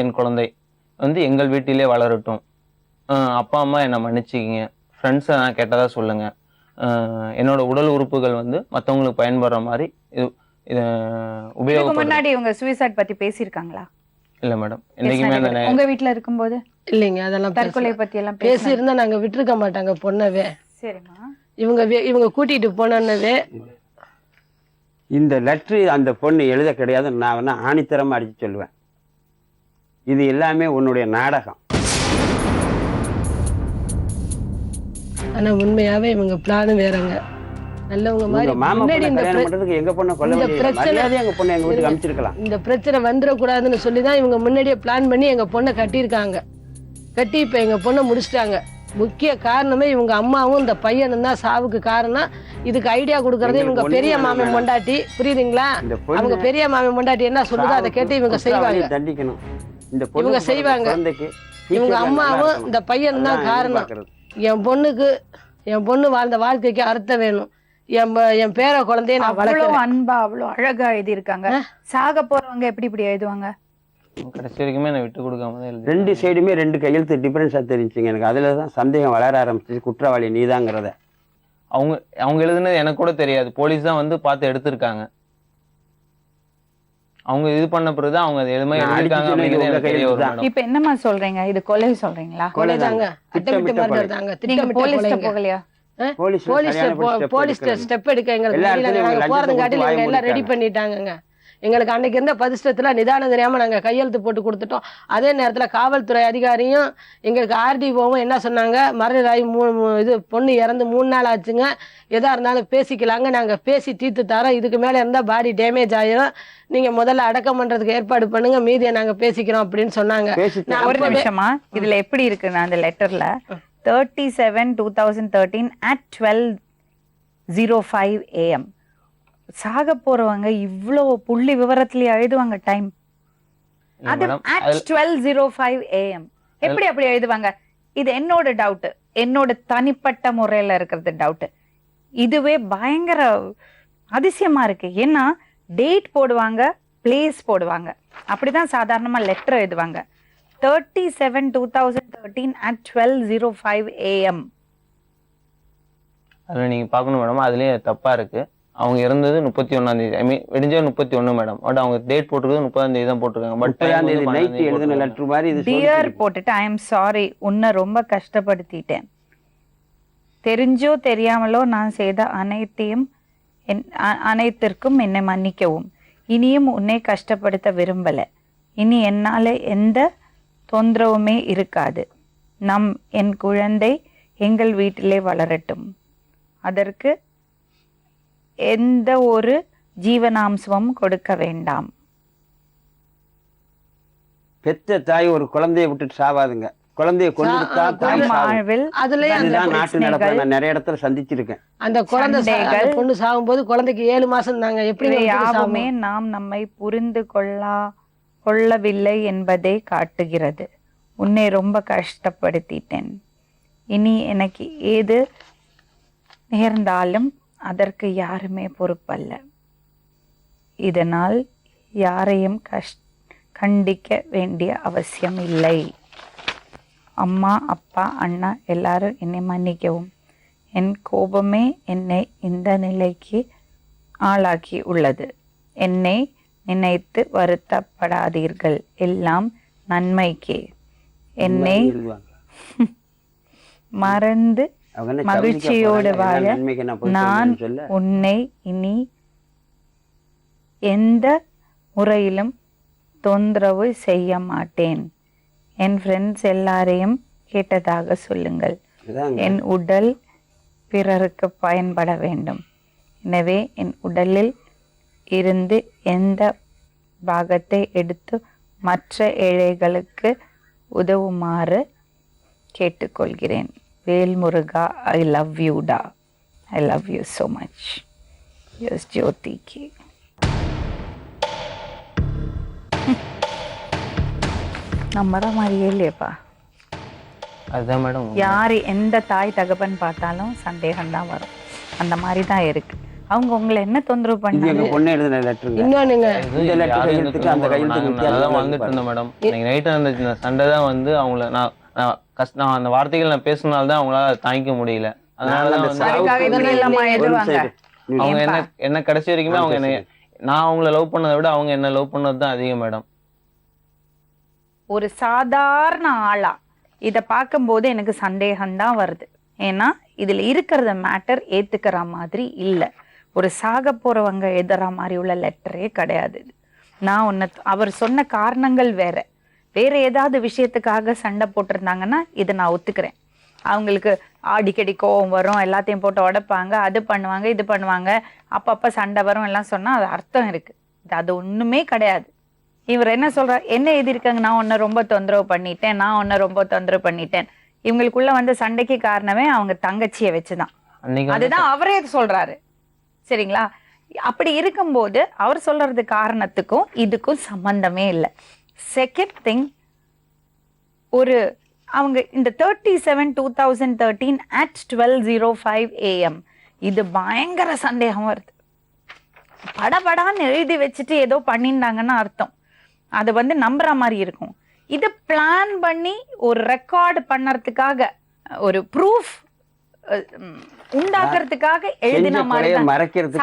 என் குழந்தை வந்து எங்கள் வீட்டிலே வளரட்டும், அப்பா அம்மா என்னை மன்னிச்சிக்கிங்க, ஃப்ரெண்ட்ஸை நான் கேட்டதாக சொல்லுங்கள், என்னோட உடல் உறுப்புகள் வந்து மற்றவங்களுக்கு பயன்படுற மாதிரி இது உபயோகம். முன்னாடி இவங்க சூசைட் பத்தி பேசியிருக்காங்களா? இல்ல மேடம், என்னைக்குமே உங்க வீட்ல இருக்கும்போது இல்லைங்க, அதெல்லாம் தற்கொலை பத்தி எல்லாம் பேசி இருந்தா நாங்க விட்டுருக்க மாட்டாங்க பொண்ணவே. சரிம்மா. இவங்க கூட்டிட்டு போனவே இந்த லெட்ரு அந்த பொண்ணு எழுத கிடையாது. நான் வேணா ஆணித்தரமா அடிச்சு சொல்லுவேன், இது எல்லாமே உன்னுடைய நாடகம். ஆனா உண்மையாவே இவங்க பிளான் வேறங்க. நல்லவங்க மாதிரி மாமா முன்னாடி இந்த கல்யாணம் பண்றதுக்கு எங்க பொண்ணை கொல்ல மரியாதை எங்க பொண்ணை எங்க வீட்டுக்கு அனுப்பிச்சிருக்கலாம். இந்த பிரச்சனை வந்துடக்கூடாதுன்னு சொல்லிதான் இவங்க முன்னாடியே பிளான் பண்ணி எங்க பொண்ணை கட்டியிருக்காங்க. கட்டி இப்ப எங்க பொண்ணை முடிச்சிட்டாங்க. முக்கிய காரணமே இவங்க அம்மாவும் இந்த பையனும் தான் சாவுக்கு காரணம். இதுக்கு ஐடியா கொடுக்கறதே இவங்க பெரிய மாமன் பொண்டாட்டி, புரியுதுங்களா? அவங்க பெரிய மாமன் பொண்டாட்டி என்ன சொல்லுதோ அதை கேட்டு இவங்க செய்வாங்க. தண்டிக்கணும். இந்த இவங்க செய்வாங்க. இவங்க அம்மாவும் இந்த பையன் தான் காரணம். என் பொண்ணு வாழ்ந்த வாழ்க்கைக்கு அர்த்தம் வேணும். என் பேர குழந்தைய நான் வளர்க்கிறேன். அன்பா அவ்வளவு அழகா எழுதி இருக்காங்க. சாக போறவங்க எப்படி இப்படி எழுதுவாங்க? கடைசி வரைக்குமே நான் விட்டு கொடுக்காம தான் எழுதி. 2 சைடுமே 2 கையெழுத்து டிஃபரன்ஸா தெரிஞ்சுங்க. எனக்கு அதுல தான் சந்தேகம் வளர ஆரம்பிச்சு, குற்றவாளி நீதாங்கிறத. அவங்க எழுதுனது எனக்கு கூட தெரியாது, போலீஸ் தான் வந்து பார்த்து எடுத்திருக்காங்க. அவங்க இது பண்ண பிறகுதான் அவங்க எதுவுமே எழுதிருக்காங்க அப்படிங்கிறது எனக்கு தெரிய வரும். இப்ப என்னமா சொல்றீங்க? இது கொலை சொல்றீங்களா? கொலைதாங்க. நீங்க போலீஸ்ட்ட போகலையா? போலீஸ் ஸ்டெப் எடுக்க எங்களுக்கு போறதுங்காட்டி எல்லாம் ரெடி பண்ணிட்டாங்க. எங்களுக்கு அன்னைக்கு இருந்த பதிஷ்டத்துல நிதானம் தெரியாம நாங்க கையெழுத்து போட்டு கொடுத்துட்டோம். அதே நேரத்துல காவல்துறை அதிகாரியும் எங்களுக்கு ஆர்டிஓவும் என்ன சொன்னாங்க, மரணராய் இது பொண்ணு இறந்து 3 நாள் ஆச்சுங்க, எதா இருந்தாலும் பேசிக்கலாங்க, நாங்க பேசி தீர்த்து தரோம், இதுக்கு மேல இருந்தா பாடி டேமேஜ் ஆயிரும், நீங்க முதல்ல அடக்கம் பண்றதுக்கு ஏற்பாடு பண்ணுங்க, மீதியை நாங்க பேசிக்கிறோம் அப்படின்னு சொன்னாங்க. ஒரு நிமிஷமா, இதுல எப்படி இருக்குன்னா அந்த லெட்டர்ல 37/2013 at 12:05 AM. சாக போறவங்க இவ்வளோ புள்ளி விவரத்திலேயே எழுதுவாங்க டைம். அது at 12:05 AM. எப்படி அப்படி எழுதுவாங்க? இது என்னோட டவுட், என்னோட தனிப்பட்ட முறையில இருக்கிறது டவுட். இதுவே பயங்கர அதிசயமா இருக்கு. ஏன்னா டேட் போடுவாங்க, பிளேஸ் போடுவாங்க, அப்படிதான் சாதாரணமா லெட்டர் எழுதுவாங்க. 37/2013 at 12:05 AM. அதில் நீங்கள் பார்க்கணும் மேடம், அதுலேயே தப்பாக இருக்குது. அவங்க இறந்தது 31ஆம் தேதி, ஐ மீன் வெடிஞ்சா 31 மேடம். பட் அவங்க டேட் போட்டுருக்கிறது 30ஆம் தேதி தான் போட்டிருக்காங்க. பட் 30ஆம் தேதி நைட் எழுதின லெட்டர் மாதிரி இது டியர் போட்டுட்டு ஐ எம் சாரி, உன்னை ரொம்ப கஷ்டப்படுத்திட்டேன், தெரிஞ்சோ தெரியாமலோ நான் செய்த அனைத்திற்கும் என்னை மன்னிக்கவும், இனியும் உன்னை கஷ்டப்படுத்த விரும்பல, இனி என்னால எந்த தொந்தரவுமே இருக்காது, என் குழந்தை எங்கள் வீட்டிலே வளரட்டும், அதற்கு எந்த ஒரு ஜீவனாம்சமும் கொடுக்க வேண்டாம். பெத்த தாய் ஒரு குழந்தைய விட்டுட்டு சாவாதுங்க. குழந்தைய கொண்டுட்டா தாய் சாவு. அதுதான் நாட்டு நடப்பு. நான் நிறைய இடத்துல சந்திச்சிருக்கேன். அந்த பொண்ணு சாகும்போது குழந்தைக்கு 7 மாசம் தாங்க. எப்படி யாவுமே நாம் நம்மை புரிந்து கொள்ளவில்லை என்பதை காட்டுகிறது. உன்னை ரொம்ப கஷ்டப்படுத்திட்டேன், இனி எனக்கு ஏது நேர்ந்தாலும் அதற்கு யாருமே பொறுப்பல்ல, இதனால் யாரையும் கண்டிக்க வேண்டிய அவசியம் இல்லை. அம்மா அப்பா அண்ணா எல்லாரும் என்னை மன்னிக்கவும், என் கோபமே என்னை இந்த நிலைக்கு ஆளாக்கி உள்ளது, என்னை நினைத்து வருத்தப்படாதீர்கள், எல்லாம் நன்மைக்கே. என்னை மறந்து அவங்க என்ன மகிழ்ச்சியோடு சவுதிக்கா வாழ போறாங்க? என்ன நன்மைக்கு நான் போய் நான் சொல்றேன்னு சொல்ல. உன்னை இனி எந்த முறையிலும் தொந்தரவு செய்ய மாட்டேன். என் ஃப்ரெண்ட்ஸ் எல்லாரையும் கேட்டதாக சொல்லுங்கள். இதாங்க. என் உடல் பிறருக்கு பயன்பட வேண்டும். எனவே என் உடலில் இருந்து எந்த பாகத்தை எடுத்து மற்ற ஏழைகளுக்கு உதவுமாறு கேட்டுக்கொள்கிறேன். வேல்முருகா, ஐ லவ் யூடா. I love you so much. Yes ஜோதிக்கு. நம்புற மாதிரியே இல்லையப்பா. அதுதான் மேடம். யார் எந்த தாய் தகப்பன் பார்த்தாலும் சந்தேகம் தான் வரும். அந்த மாதிரி தான் இருக்கு. அவங்க உங்களை என்ன தொந்தரவு இது பண்ணாங்க? எங்க பொண்ணு எழுதின லெட்டருங்க. இன்னொன்னுங்க இந்த லெட்டர் கையெழுத்துக்கு அந்த கையெழுத்துக்கு நல்லா வித்தியாசம் வாழ்ந்துட்டு இருந்தேன் மேடம். இன்னைக்கு நைட்டு அந்த சண்டை தான் வந்து அவங்கள நான் அந்த வார்த்தைகள் நான் பேசினால தான் அவங்களால தாங்கிக்க முடியல. அதனால தான் வந்து அதுக்காக இப்படி எல்லாமா எழுதுவாங்க? அவங்க என்ன கடைசி வரைக்குமே அவங்க என்ன, நான் அவங்கள லவ் பண்ணதை விட அவங்க என்ன லவ் பண்ணது தான் அதிகம் மேடம். ஒரு சாதாரண ஆளா இதை பார்க்கும்போது எனக்கு சந்தேகம்தான் வருது. ஏன்னா இதுல இருக்கிறத மேட்டர் ஏத்துக்கிற மாதிரி இல்லை. ஒரு சாக போறவங்க எழுதுற மாதிரி உள்ள லெட்டரே கிடையாது இது. நான் உன்னை அவர் சொன்ன காரணங்கள் வேற ஏதாவது விஷயத்துக்காக சண்டை போட்டிருந்தாங்கன்னா இதை நான் ஒத்துக்கிறேன். அவங்களுக்கு அடிக்கடி கோவம் வரும், எல்லாத்தையும் போட்டு உடைப்பாங்க, அது பண்ணுவாங்க, இது பண்ணுவாங்க, அப்பப்ப சண்டை வரும் எல்லாம் சொன்னா அது அர்த்தம் இருக்கு. அது ஒண்ணுமே கிடையாது. இவர் என்ன சொல்றார், என்ன எழுதியிருக்காங்க, நான் உன்னை ரொம்ப தொந்தரவு பண்ணிட்டேன், நான் உன்னை ரொம்ப தொந்தரவு பண்ணிட்டேன். இவங்களுக்குள்ள வந்து சண்டைக்கு காரணமே அவங்க தங்கச்சியை வச்சுதான். அதுதான் அவரே சொல்றாரு. சரிங்களா? அப்படி இருக்கும்போது அவர் சொல்றது காரணத்துக்கும் இதுக்கும் சம்பந்தமே இல்லை. செகண்ட் திங், ஒரு அவங்க இந்த 37/2013 at 12:05 AM இது பயங்கர சந்தேகம் வருது. படபடான்னு எழுதி வச்சுட்டு ஏதோ பண்ணியிருந்தாங்கன்னு அர்த்தம். அது வந்து நம்புற மாதிரி இருக்கும். இது பிளான் பண்ணி ஒரு ரெக்கார்டு பண்ணறதுக்காக, ஒரு ப்ரூஃப் உண்டாக்குறதுக்காக எழுதின மாதிரி தான்,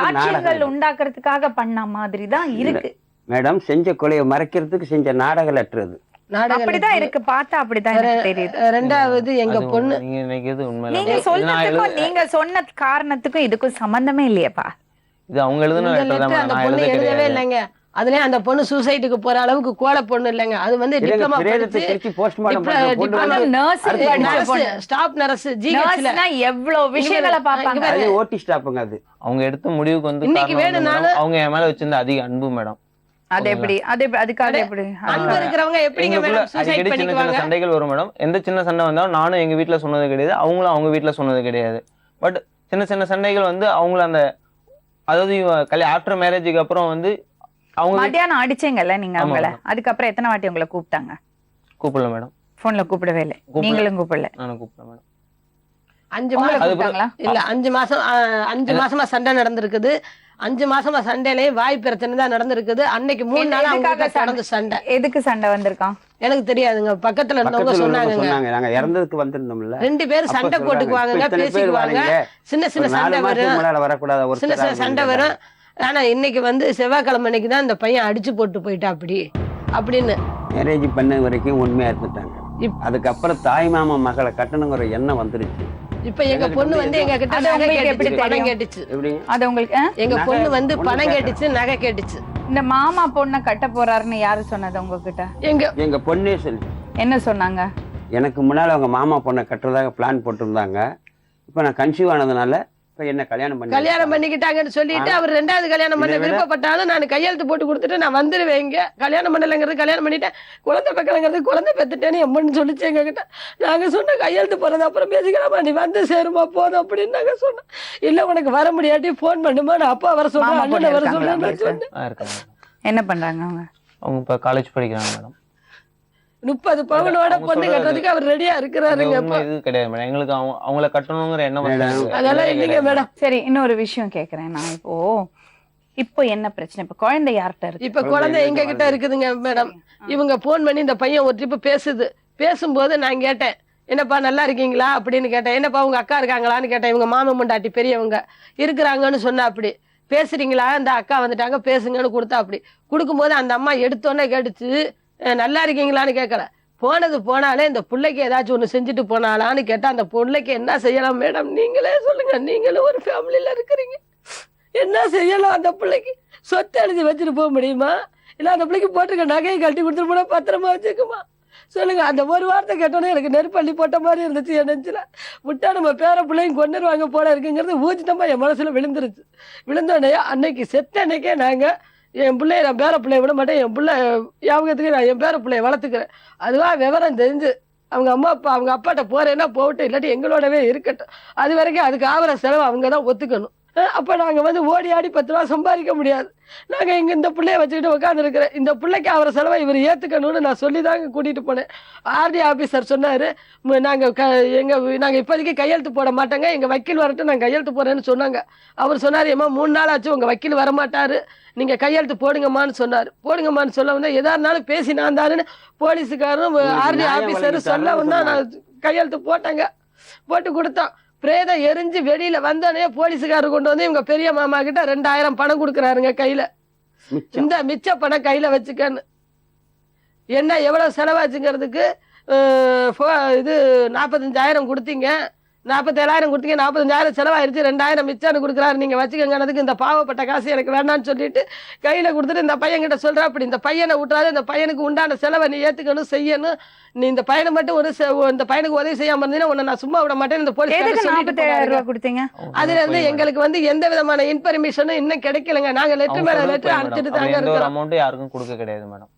சாட்சியங்கள் உண்டாக்குறதுக்காக பண்ண மாதிரி தான் இருக்கு. மேடம், செஞ்ச கொலையை மறைக்கிறதுக்கு செஞ்ச நாடக லெட்டர் அது. அப்படிதான் இருக்கு, பார்த்தா அப்படிதான் எனக்கு தெரியுது. ரெண்டாவது எங்க பொண்ணு, நீங்க சொல்றதுக்கும் நீங்க சொன்ன காரணத்துக்கும் இதுக்கும் சம்பந்தமே இல்லையப்பா. இது அவங்க எழுதுன லெட்டர் தான். அந்த பொண்ணு எழுதவே இல்லைங்க. அதுலயே அந்த பொண்ணு சூசைடுக்கு போற அளவுக்கு கோல பொண்ணு இல்லைங்க. அது வந்து டிப்ளமா ஸ்டாப் நர்ஸ், ஜிஹெச்ல எவ்வளவு விஷயங்களை பாப்பாங்க. அது ஓடி ஸ்டாப்ங்க. அது அவங்க எடுத்த முடிவுக்கு வந்து இன்னைக்கு வேணும்னாலும் அவங்க என் மேல வச்சிருந்த அதிக அன்பு மேடம். அது எப்படி அதுக்காக எப்படி அன்பு இருக்கிறவங்க எப்படிங்க மேடம் சூசைட் பண்ணிக்குவாங்க? சண்டைகள் வரும் மேடம். எந்த சின்ன சண்டை வந்தாலும் நானும் எங்க வீட்டுல சொன்னது கிடையாது, அவங்களும் அவங்க வீட்டுல சொன்னது கிடையாது. பட் சின்ன சின்ன சண்டைகள் வந்து அவங்கள அந்த, அதாவது ஆஃப்டர் மேரேஜுக்கு அப்புறம் வந்து அவங்க மத்தியானம் அடிச்சீங்கல்ல நீங்க அவங்கள, அதுக்கப்புறம் எத்தனை வாட்டி உங்களை கூப்பிட்டாங்க? கூப்பிடல மேடம். போன்ல கூப்பிடவே இல்லை, நீங்களும் கூப்பிடல? நானும் கூப்பிடல மேடம். 5 மாசம் இல்ல 5 மாசமா சண்டை நடந்திருக்குது. 5 மாசமா சண்டையிலே வாய் பிரச்சனை தான் நடந்திருக்குது. அன்னைக்கு 3 நாள் அவங்க நடந்த சண்டை. எதுக்கு சண்டை வந்திருக்கான் எனக்கு தெரியாதுங்க. பக்கத்துல இருந்தவங்க சொன்னாங்க. நாங்க இறந்ததுக்கு வந்திருந்தோம்ல, 2 பேரும் சண்டை போட்டுக்குவாங்க, பேசிக்குவாங்க, சின்ன சின்ன சண்டை வரும், சின்ன சின்ன சண்டை வரும். ஆனா இன்னைக்கு வந்து செவ்வாய்க்கிழமை அன்னைக்கு தான் இந்த பையன் அடிச்சு போட்டு போயிட்டா அப்படின்னு மேரேஜ் பண்ண வரைக்கும் உண்மையா இருந்துட்டாங்க. அதுக்கப்புறம் தாய் மாமா மகளை கட்டணுங்கிற எண்ணம் வந்துருச்சு. இப்ப எங்க பொண்ணு வந்து எங்க கிட்ட பணம் கேட்டுச்சு. அது உங்களுக்கு எங்க பொண்ணு வந்து பணம் கேட்டுச்சு, நகை கேட்டுச்சு. இந்த மாமா பொண்ணை கட்ட போறாருன்னு யாரு சொன்னது உங்ககிட்ட? எங்க பொண்ணே சொல்லி. என்ன சொன்னாங்க? எனக்கு முன்னால அவங்க மாமா பொண்ணை கட்டுறதாக பிளான் போட்டிருந்தாங்க. இப்ப நான் கன்சீவ் ஆனதுனால இப்ப என்ன கல்யாணம் பண்ணிக்கிட்டாங்கன்னு சொல்லிட்டு அவர் 2வது கல்யாணம் பண்ண விருப்பப்பட்டாலும் நான் கையெழுத்து போட்டு கொடுத்துட்டு நான் வந்துருவேன். இங்க கல்யாணம் பண்ணலைங்கிறது கல்யாணம் பண்ணிட்டேன், குழந்தை பெக்கலங்கிறது குழந்தை பெத்துட்டேன்னு எம்மன்னு சொல்லிச்சு எங்க கிட்ட. நாங்க சொன்ன கையெழுத்து போறது அப்புறம் பேசிக்கலாமா, நீ வந்து சேருமா போதும் அப்படின்னு நாங்க சொன்னோம். இல்ல உனக்கு வர முடியாட்டி போன் பண்ணுமா, நான் அப்பா வர சொல்றேன், அண்ணன் வர சொல்றேன். என்ன பண்றாங்க அவங்க? அவங்க இப்ப காலேஜ் படிக்கிறாங்க மேடம். 30 பவுனோட பொண்ணு கட்டுறதுக்கு அவர் ரெடியா இருக்கிறாருங்க. இது கிடையாது மேடம், எங்களுக்கு அவங்கள கட்டணுங்கிற எண்ணம் அதெல்லாம் இல்லைங்க மேடம். சரி, இன்னொரு விஷயம் கேக்குறேன் நான். இப்போ என்ன பிரச்சனை? இப்ப குழந்தை யார்கிட்ட இருக்கு? இப்ப குழந்தை எங்க கிட்ட இருக்குதுங்க மேடம். இவங்க போன் பண்ணி இந்த பையன் ஒரு ட்ரிப் பேசும்போது நான் கேட்டேன், என்னப்பா நல்லா இருக்கீங்களா அப்படின்னு கேட்டேன். என்னப்பா உங்க அக்கா இருக்காங்களான்னு கேட்டேன். இவங்க மாமன் முண்டாட்டி பெரியவங்க இருக்கிறாங்கன்னு சொன்னா. அப்படி பேசுறீங்களா, இந்த அக்கா வந்துட்டாங்க பேசுங்கன்னு கொடுத்தா. அப்படி கொடுக்கும்போது அந்த அம்மா எடுத்தோன்னே கேட்டுச்சு, நல்லா இருக்கீங்களான்னு கேட்கல, போனது போனாலே இந்த பிள்ளைக்கு ஏதாச்சும் ஒன்று செஞ்சுட்டு போனாலான்னு கேட்டால் அந்த பிள்ளைக்கு என்ன செய்யலாம் மேடம், நீங்களே சொல்லுங்க. நீங்களும் ஒரு ஃபேமிலியில் இருக்கிறீங்க, என்ன செய்யலாம் அந்த பிள்ளைக்கு? சொத்தை எழுதி வச்சுட்டு போக முடியுமா? இல்லை அந்த பிள்ளைக்கு போட்டிருக்க நகையை கட்டி கொடுத்துட்டு போனால் பத்திரமா வச்சுக்குமா? சொல்லுங்க. அந்த ஒரு வார்த்தை கேட்டோன்னே எனக்கு நெருப்பள்ளி போட்ட மாதிரி இருந்துச்சு என் நெஞ்சில். விட்டா நம்ம பேர பிள்ளைங்க கொண்டுருவாங்க போல இருக்குங்கிறது ஊச்சிட்டமா என் மனசில் விழுந்துருச்சு. விழுந்தோடனே அன்னைக்கு செத்த அன்னைக்கே நாங்கள் என் பிள்ளைய நான் பேர பிள்ளைய விட மாட்டேன், என் பிள்ளை ஞாபகத்துக்கு நான் என் பேர பிள்ளைய வளர்த்துக்கிறேன். அதுவாக விவரம் தெரிஞ்சு அவங்க அம்மா அப்பா அவங்க அப்பாட்ட போறேன்னா போகட்டும், இல்லாட்டி எங்களோடவே இருக்கட்டும். அது வரைக்கும் அதுக்கு ஆகிற செலவு அவங்க தான் ஒத்துக்கணும். அப்போ நாங்கள் வந்து ஓடி ஆடி 10 ரூபா சம்பாதிக்க முடியாது. நாங்கள் இங்கே இந்த பிள்ளைய வச்சுக்கிட்டு உட்காந்துருக்கிறேன். இந்த பிள்ளைக்கு அவரை செலவை இவர் ஏற்றுக்கணும்னு நான் சொல்லி தாங்க கூட்டிகிட்டு போனேன். ஆர்டி ஆஃபீஸர் சொன்னார், நாங்கள் இப்போதைக்கு கையெழுத்து போட மாட்டோங்க, எங்கள் வக்கீல் வரட்டும் நான் கையெழுத்து போடுறேன்னு சொன்னாங்க. அவர் சொன்னார், ஏம்மா 3 நாள் ஆச்சு உங்கள் வக்கீல் வரமாட்டார், நீங்கள் கையெழுத்து போடுங்கம்மான்னு சொன்னார். போடுங்கம்மான்னு சொல்ல வந்தால் எதா இருந்தாலும் பேசி நான் தானேன்னு போலீஸுக்காரரும் ஆர்டி ஆஃபீஸரும் சொல்ல வந்தால் நான் கையெழுத்து போட்டேங்க. போட்டு கொடுத்தோம். பிரேதம் எரிஞ்சு வெளியில வந்தோடனே போலீஸுக்காரர் கொண்டு வந்து இவங்க பெரிய மாமா கிட்ட 2000 பணம் கொடுக்குறாருங்க கையில. இந்த மிச்ச பணம் கையில வச்சுக்கன்னு. என்ன எவ்வளவு செலவாச்சுங்கிறதுக்கு இது 45,000 கொடுத்தீங்க, 47,000 கொடுத்தீங்க, 45,000 செலவாயிருச்சு, 2,000 மிச்சம்னு கொடுக்குறாரு, நீங்க வச்சுக்கங்கிறதுக்கு இந்த பாவப்பட்ட காசு எனக்கு வேண்டான்னு சொல்லிட்டு கையில கொடுத்துட்டு இந்த பையன் கிட்ட சொல்ற, அப்படி இந்த பையனை விட்டுறாரு, இந்த பையனுக்கு உண்டான செலவை நீ ஏத்துக்கணும் செய்யணும், நீ இந்த பையனை மட்டும் இந்த பையனுக்கு உதவி செய்யாம இருந்தீங்கன்னா உன்னை நான் சும்மா விட மாட்டேன். இந்த போலீஸ் 47,000 ரூபாய் கொடுத்தீங்க. அதுல இருந்து எங்களுக்கு வந்து எந்த விதமான இன்ஃபர்மேஷனும் இன்னும் கிடைக்கலங்க. நாங்க லெட்டர் மேல லெட்டர் அனுப்பிச்சுட்டு தாங்க இருக்கோம். அமௌண்ட் யாருக்கும் கொடுக்க கிடையாது மேடம்.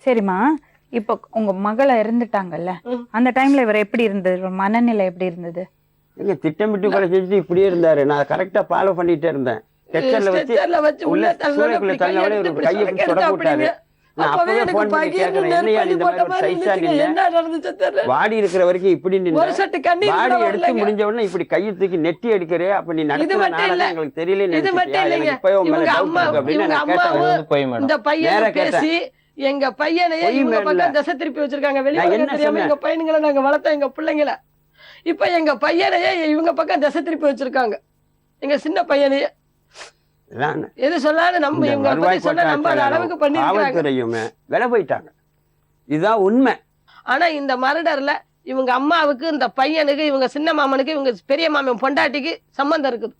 சரிம்மா, இப்போ உங்க மகளை இறந்துட்டாங்கல்ல, அந்த டைம்ல இவர் எப்படி இருந்தது, மனநிலை எப்படி இருந்தது? எங்க திட்டமிட்டு கொலை செஞ்சுட்டு இப்படியே இருந்தாரு. நான் கரெக்டா ஃபாலோ பண்ணிட்டே இருந்தேன். ஸ்ட்ரெச்சர்ல வச்சு உள்ள சூளைக்குள்ள தள்ளவனே ஒரு கையை பிடிச்சு தொட போட்டாரு. நான் அப்பவே போன் பண்ணி கேக்குறேன், என்னையா இந்த மாதிரி ஒரு சைஸா நின்னு வாடி இருக்கிற வரைக்கும் இப்படி நின்னு வாடி எடுத்து முடிஞ்ச உடனே இப்படி கையை தூக்கி நெட்டி எடுக்கிறே, அப்ப நீ நடத்துறதுனால எங்களுக்கு தெரியல. இந்த பையன் பேசி எங்க பையனையே இவங்க பக்கம் திசை திருப்பி வச்சிருக்காங்க. வெளியே தெரியாம எங்க பையனுங்களை நாங்க வளர்த்த எங்க பிள்ளைங்களை இப்ப எங்க பையனையே இவங்க பக்கம் திசை திருப்பி வச்சிருக்காங்க. எங்க சின்ன பையனையே எது சொன்னாலும் நம்ம இவங்க பத்தி சொன்னா நம்ம அளவுக்கு பண்ணிருக்காங்க. விலை போயிட்டாங்க. இதுதான் உண்மை. ஆனா இந்த மர்டர்ல இவங்க அம்மாவுக்கு, இந்த பையனுக்கு, இவங்க சின்ன மாமனுக்கு, இவங்க பெரிய மாமன் பொண்டாட்டிக்கு சம்பந்தம் இருக்குது.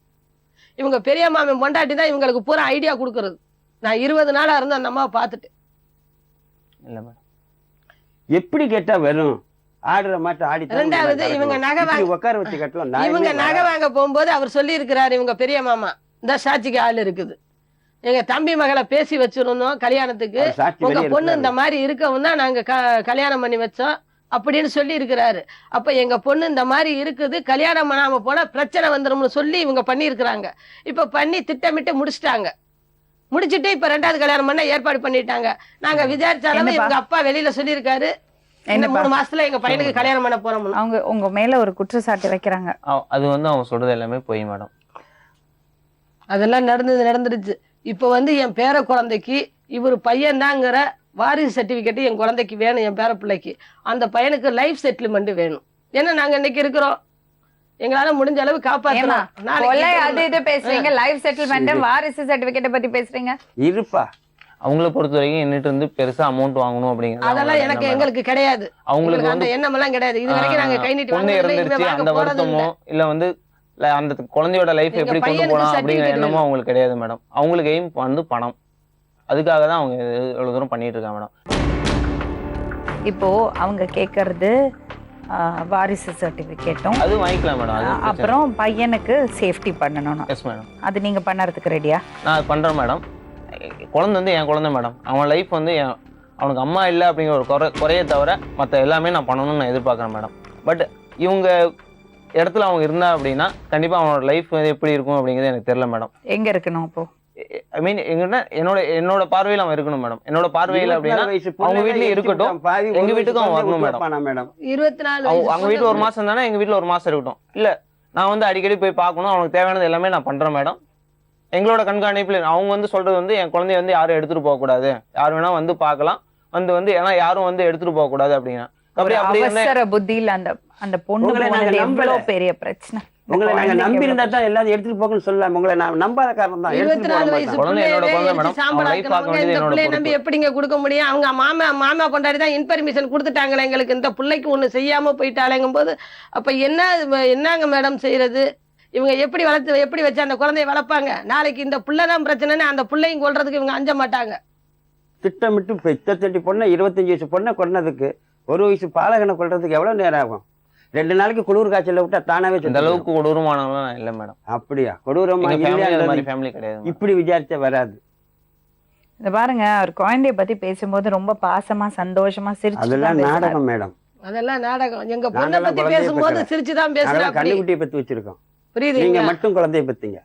இவங்க பெரிய மாமன் பொண்டாட்டி தான் இவங்களுக்கு பூரா ஐடியா கொடுக்கறது. நான் 20 நாளா இருந்து அந்த அம்மாவை பார்த்துட்டேன். இல்ல மேடம், எப்படி கேட்டா வரும்? ஆடுற மாட்டு ஆடி. ரெண்டாவது இவங்க நகை வாங்க உட்கார வச்சு கட்டலாம். இவங்க நகை வாங்க போகும்போது அவர் சொல்லி இருக்கிறாரு, இவங்க பெரிய மாமா இந்த சாட்சிக்கு ஆள் இருக்குது, எங்க தம்பி மகளை பேசி வச்சிருந்தோம் கல்யாணத்துக்கு, உங்க பொண்ணு இந்த மாதிரி இருக்கவும் தான் நாங்க கல்யாணம் பண்ணி வச்சோம் அப்படின்னு சொல்லி இருக்கிறாரு. அப்ப எங்க பொண்ணு இந்த மாதிரி இருக்குது, கல்யாணம் பண்ணாம போனா பிரச்சனை வந்துரும்னு சொல்லி இவங்க பண்ணி இருக்கிறாங்க. இப்ப பண்ணி திட்டமிட்டு முடிச்சிட்டாங்க. முடிச்சுட்டு இப்ப 2வது கல்யாணம் பண்ண ஏற்பாடு பண்ணிட்டாங்க. நாங்க விசாரிச்சாலும் எங்க அப்பா வெளியில சொல்லியிருக்காரு, இந்த 3 மாசத்துல எங்க பையனுக்கு கல்யாணம் பண்ண போறோம். அவங்க உங்க மேல ஒரு குற்றச்சாட்டு வைக்கிறாங்க. அது வந்து அவங்க சொல்றது எல்லாமே போய் மேடம். அதெல்லாம் நடந்துருச்சு. இப்ப வந்து என் பேர குழந்தைக்கு இவர் பையன் தாங்கிற வாரிசு சர்டிபிகேட் என் குழந்தைக்கு வேணும், என் பேர பிள்ளைக்கு. அந்த பையனுக்கு லைஃப் செட்டில்மெண்ட் வேணும். ஏன்னா நாங்க இன்னைக்கு இருக்கிறோம், எங்களால முடிஞ்ச அளவு காப்பாற்றலாம். அது இது பேசுறீங்க, லைஃப் செட்டில்மெண்ட் வாரிசு சர்டிபிகேட் பத்தி பேசுறீங்க. இருப்பா, அவங்கள பொறுத்த வரைக்கும் என்னட்டு வந்து பெருசா அமௌண்ட் வாங்கணும் அப்படிங்கிறது அதெல்லாம் எங்களுக்கு கிடையாது. அவங்களுக்கு அந்த எண்ணம் எல்லாம் கிடையாது. இது வரைக்கும் நாங்க கை நீட்டி பொண்ணு இறந்துருச்சு அந்த வருத்தமோ இல்ல வந்து அந்த குழந்தையோட லைஃப் எப்படி கொண்டு போலாம் அப்படிங்கிற எண்ணமும் அவங்களுக்கு கிடையாது மேடம். அவங்களுக்கு எய்ம் வந்து பணம். அதுக்காக தான் அவங்க எவ்வளவு தூரம் பண்ணிட்டு இருக்காங்க மேடம். இப்போ அவங்க கேட்கறது வாரிசு சர்டிபிகேட்டும் அது வாங்கிக்கலாம் மேடம். அப்புறம் பையனுக்கு சேஃப்டி பண்ணணும். Yes madam. அது நீங்க பண்ணறதுக்கு ரெடியா? நான் பண்றேன் மேடம். குழந்தை வந்து என் குழந்தை மேடம். அவன் லைஃப் வந்து அவனுக்கு அம்மா இல்லை அப்படிங்கிற ஒரு குறையை தவிர மற்ற எல்லாமே நான் பண்ணணும்னு நான் எதிர்பார்க்குறேன் மேடம். பட் இவங்க இடத்துல அவங்க இருந்தா அப்படின்னா கண்டிப்பா அவனோட லைஃப் வந்து எப்படி இருக்கும் அப்படிங்கிறது எனக்கு தெரியல மேடம். எங்க இருக்கணும் அப்போ? ஐ மீன் எங்கன்னா என்னோட பார்வையில் அவன் இருக்கணும் மேடம். என்னோட பார்வையில் அப்படின்னா அவங்க வீட்லயும் இருக்கட்டும், எங்க வீட்டுக்கும் அவன் வரணும் மேடம். 24 அவங்க வீட்டுல 1 மாசம் தானே, எங்க வீட்டுல 1 மாசம் இருக்கட்டும். இல்ல நான் வந்து அடிக்கடி போய் பார்க்கணும், அவனுக்கு தேவையானது எல்லாமே நான் பண்றேன் மேடம். எங்களோட கண்காணிப்புல அவங்க வந்து சொல்றது வந்து என் குழந்தைய வந்து யாரும் எடுத்துட்டு போக கூடாது, யார் வேணா வந்து பார்க்கலாம், வந்து ஏன்னா யாரும் வந்து எடுத்துட்டு போக கூடாது அப்படின்னா அவசர புத்தியில அந்த பொண்ணு எவ்வளவு பெரிய பிரச்சனை. உங்களை நாங்க குழந்தைக்கு நம்பி இருந்தா எவ்வளவு தான் எல்லாத்தையும் எடுத்துட்டு போகணும்னு சொல்லலாம். உங்களை நான் நம்பாத காரணம் தான் எடுத்துட்டு 24 போக வயசு மாட்டேன். குழந்தை பிள்ளைய என்னோட குழந்தை எரிச்சு மேடம். சாம்பல் அவன் life பார்க்க ஆக்குனவங்க வேண்டியது இந்த என்னோட பிள்ளைய பொறுப்பு. நம்பி எப்படிங்க கொடுக்க முடியும்? அவங்க மாமா கொண்டாடி தான் இன்ஃபர்மேஷன் கொடுத்துட்டாங்களே எங்களுக்கு, இந்த பிள்ளைக்கு ஒண்ணு செய்யாம போயிட்டாலேங்கும் போது அப்ப என்னங்க மேடம் செய்யறது? இவங்க எப்படி வச்சு அந்த குழந்தைய வளர்ப்பாங்க? நாளைக்கு இந்த பிள்ளைதான் பிரச்சனைன்னு அந்த பிள்ளையும் கொல்றதுக்கு இவங்க அஞ்ச மாட்டாங்க. திட்டமிட்டு இப்ப 28 பொண்ணை 25 வயசு பொண்ணை கொன்னதுக்கு 1 வயசு பாலகனை கொல்றதுக்கு எவ்வளவு நேரம் ஆகும்? 2 நாளைக்கு குளிர் காய்ச்சல விட்டா தானாவே இந்த செத்து அளவுக்கு போயிடும். கொடூரமானவங்களாம் நான் இல்லை மேடம். அப்படியா? கொடூரமா எங்க ஃபேமிலி அந்த மாதிரி இல்லையா? ஃபேமிலி கிடையாது madam. இப்படி விசாரிச்சா வராது. இந்த பாருங்க அவர் குழந்தைய பத்தி பேசும்போது ரொம்ப பாசமா சந்தோஷமா சிரிச்சு அதெல்லாம் நாடகம் மேடம். அதெல்லாம் நாடகம். எங்க பொண்ணை நாங்கெல்லாம் பத்தி குழந்தைய பேசும்போது பெற்றோம். சிரிச்சுதான் பேசுறா. நாங்கெல்லாம் கண்ணுக்குட்டியை பத்தி வச்சிருக்கோம். நீங்க புரியுதுங்களா? மட்டும் குழந்தைய பத்தீங்க.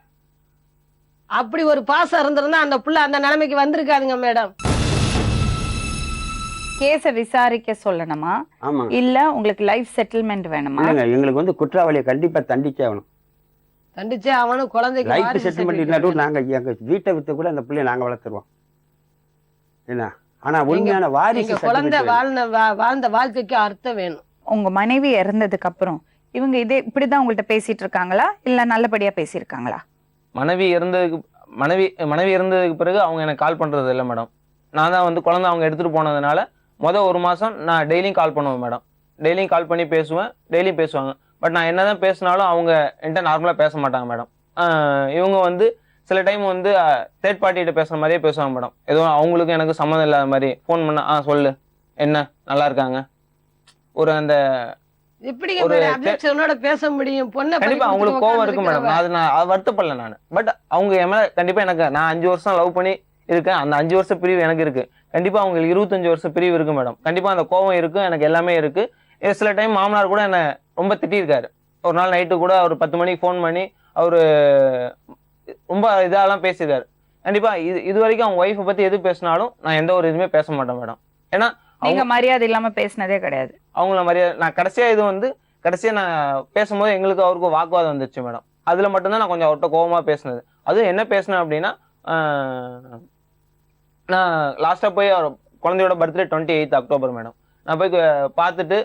அப்படி ஒரு பாசம் இருந்திருந்தா அந்த புள்ள அந்த நிலைமைக்கு வந்திருக்காதுங்க மேடம். கேஸ விசாரிக்க சொல்லணுமா ஆமா இல்ல உங்களுக்கு லைஃப் செட்டில்மெண்ட் வேணுமா? இல்லைங்க, எங்களுக்கு வந்து குற்றவாளியை கண்டிப்பா தண்டிச்சே ஆகணும். கண்டிச்சே அவனும் குழந்தைக்கு லைஃப் வாரிசு செட்டில்மெண்ட் certificate. இல்லாட்டும் நாங்க எங்க வீட்டை வித்து கூட அந்த பிள்ளைய நாங்க வளர்த்துருவோம். என்ன ஆனா உண்மையான வாரிசு எங்க குழந்தை certificate வேணும். வாழ்ந்த வாழ்க்கைக்கு அர்த்தம் வேணும். உங்க மனைவி இறந்ததுக்கு அப்புறம் இவங்க இப்படிதான் உங்கள்ட்ட பேசிட்டு இருக்காங்களா இல்ல நல்லபடியா பேசியிருக்காங்களா? மனைவி இறந்ததுக்கு பிறகு அவங்க எனக்கு கால் பண்றது இல்லை மேடம். நான் தான் வந்து குழந்தை அவங்க எடுத்துட்டு போனதுனால மொதல் 1 மாசம் நான் டெய்லியும் கால் பண்ணுவேன் மேடம். டெய்லியும் கால் பண்ணி பேசுவேன், டெய்லியும் பேசுவாங்க. பட் நான் என்னதான் பேசினாலும் அவங்க என்கிட்ட நார்மலாக பேச மாட்டாங்க மேடம். இவங்க வந்து சில டைம் வந்து தேர்ட் பார்ட்டிகிட்ட பேசுகிற மாதிரியே பேசுவாங்க மேடம். எதுவும் அவங்களுக்கும் எனக்கு சம்மந்தம் இல்லாத மாதிரி ஃபோன் பண்ண சொல்லு என்ன நல்லா இருக்காங்க ஒரு அந்த எப்படிங்க மேடம் அப்ஜெக்ஷனோட பேச முடியும்? பொண்ணை கண்டிப்பா அவங்களுக்கு கோவம் இருக்கு மேடம். அது வருத்தப்படல நான். பட் அவங்க என் மேல கண்டிப்பா எனக்கு நான் 5 வருஷம் லவ் பண்ணி இருக்கேன். அந்த 5 வருஷம் பிரிவு எனக்கு இருக்கு. கண்டிப்பா அவங்களுக்கு 25 வருஷம் பிரிவு இருக்கு மேடம். கண்டிப்பா அந்த கோவம் இருக்கு, எனக்கு எல்லாமே இருக்கு. சில டைம் மாமனார் கூட என்ன ரொம்ப திட்டிருக்காரு. ஒரு நாள் நைட்டு கூட அவர் 10 மணிக்கு ஃபோன் பண்ணி அவரு ரொம்ப இதெல்லாம் பேசியிருக்காரு. கண்டிப்பா இது வரைக்கும் அவங்க ஒய்ஃபை பத்தி எது பேசினாலும் நான் எந்த ஒரு இதுவுமே பேச மாட்டேன் மேடம். ஏன்னா நீங்க மரியாதை இல்லாம பேசினதே கிடையாது. அவங்கள மரியாதை நான் கடைசியா நான் பேசும்போது எங்களுக்கு அவருக்கு வாக்குவாதம் வந்துச்சு மேடம். அதுல மட்டும்தான் நான் கொஞ்சம் அவர்கிட்ட கோவமா பேசினது. அதுவும் என்ன பேசினேன் அப்படின்னா நான் லாஸ்டா போய் அவர் குழந்தையோட பர்த்டே 28 அக்டோபர் மேடம். நான் போய் பார்த்துட்டு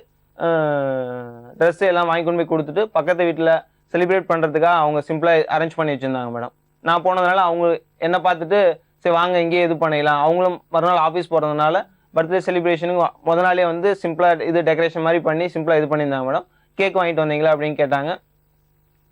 ட்ரெஸ் எல்லாம் வாங்கி கொண்டு போய் கொடுத்துட்டு பக்கத்து வீட்டில் செலிப்ரேட் பண்ணுறதுக்காக அவங்க சிம்பிளாக அரேஞ்ச் பண்ணி வச்சுருந்தாங்க மேடம். நான் போனதுனால அவங்க என்ன பார்த்துட்டு சரி வாங்க இங்கேயே இது பண்ணிக்கலாம். அவங்களும் மறுநாள் ஆஃபீஸ் போகிறதுனால பர்த்டே செலிப்ரேஷனுக்கு முத நாளே வந்து சிம்பிளாக இது டெக்கரேஷன் மாதிரி பண்ணி சிம்பிளாக இது பண்ணியிருந்தாங்க மேடம். கேக் வாங்கிட்டு வந்தீங்களா அப்படின்னு கேட்டாங்க.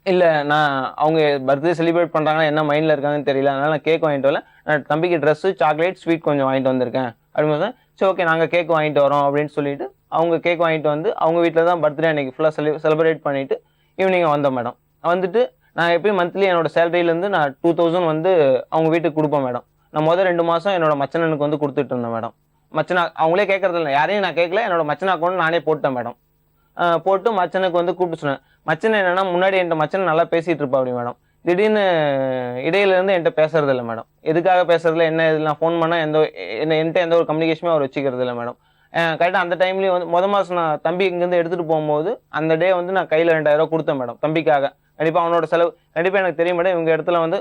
இல்லை நான் அவங்க பர்த்டே செலிப்ரேட் பண்ணுறாங்கன்னா என்ன மைண்டில் இருக்காங்கன்னு தெரியல, அதனால் நான் கேக் வாங்கிட்டு வரல. நான் தம்பிக்கு ட்ரெஸ்ஸு சாக்லேட் ஸ்வீட் கொஞ்சம் வாங்கிட்டு வந்திருக்கேன் அப்படின்னு சொன்னேன். சரி ஓகே நாங்கள் கேக் வாங்கிட்டு வரோம் அப்படின்னு சொல்லிட்டு அவங்க கேக் வாங்கிட்டு வந்து அவங்க வீட்டில் தான் பர்த்டே அன்னைக்கு ஃபுல்லாக செலிப்ரேட் பண்ணிவிட்டு ஈவினிங் வந்தேன் மேடம். வந்துட்டு நான் எப்பயும் மந்த்லி என்னோட சேலரியிலேருந்து நான் 2000 வந்து அவங்க வீட்டுக்கு கொடுப்பேன் மேடம். நான் முதல் 2 மாதம் என்னோட மச்சனனுக்கு வந்து கொடுத்துட்டு இருந்தேன் மேடம். மச்சனா அவங்களே கேட்கறதில்ல, யாரையும் நான் கேட்கல, என்னோட மச்சனா அக்கௌண்ட் நானே போட்டேன் மேடம். போட்டு மச்சனுக்கு வந்து கூப்பிட்டு சொன்னேன். மச்சன் என்னன்னா முன்னாடி என்கிட்ட மச்சன் நல்லா பேசிட்டு இருப்பா அப்படி மேடம். திடீர்னு இடையில இருந்து என்கிட்ட பேசுறது இல்லை மேடம். எதுக்காக பேசுறதுல என்ன இது நான் ஃபோன் பண்ணால் என்கிட்ட எந்த ஒரு கம்யூனிகேஷனுமே அவர் வச்சுக்கிறது இல்லை மேடம். கரெக்டாக அந்த டைம்லேயும் வந்து மொதல் மாதம் நான் தம்பி இங்கேருந்து எடுத்துகிட்டு போகும்போது அந்த டே வந்து நான் கையில் 2000 கொடுத்தேன் மேடம் தம்பிக்காக. கண்டிப்பாக அவனோட செலவு கண்டிப்பாக எனக்கு தெரியும் மேடம். இவங்க இடத்துல வந்து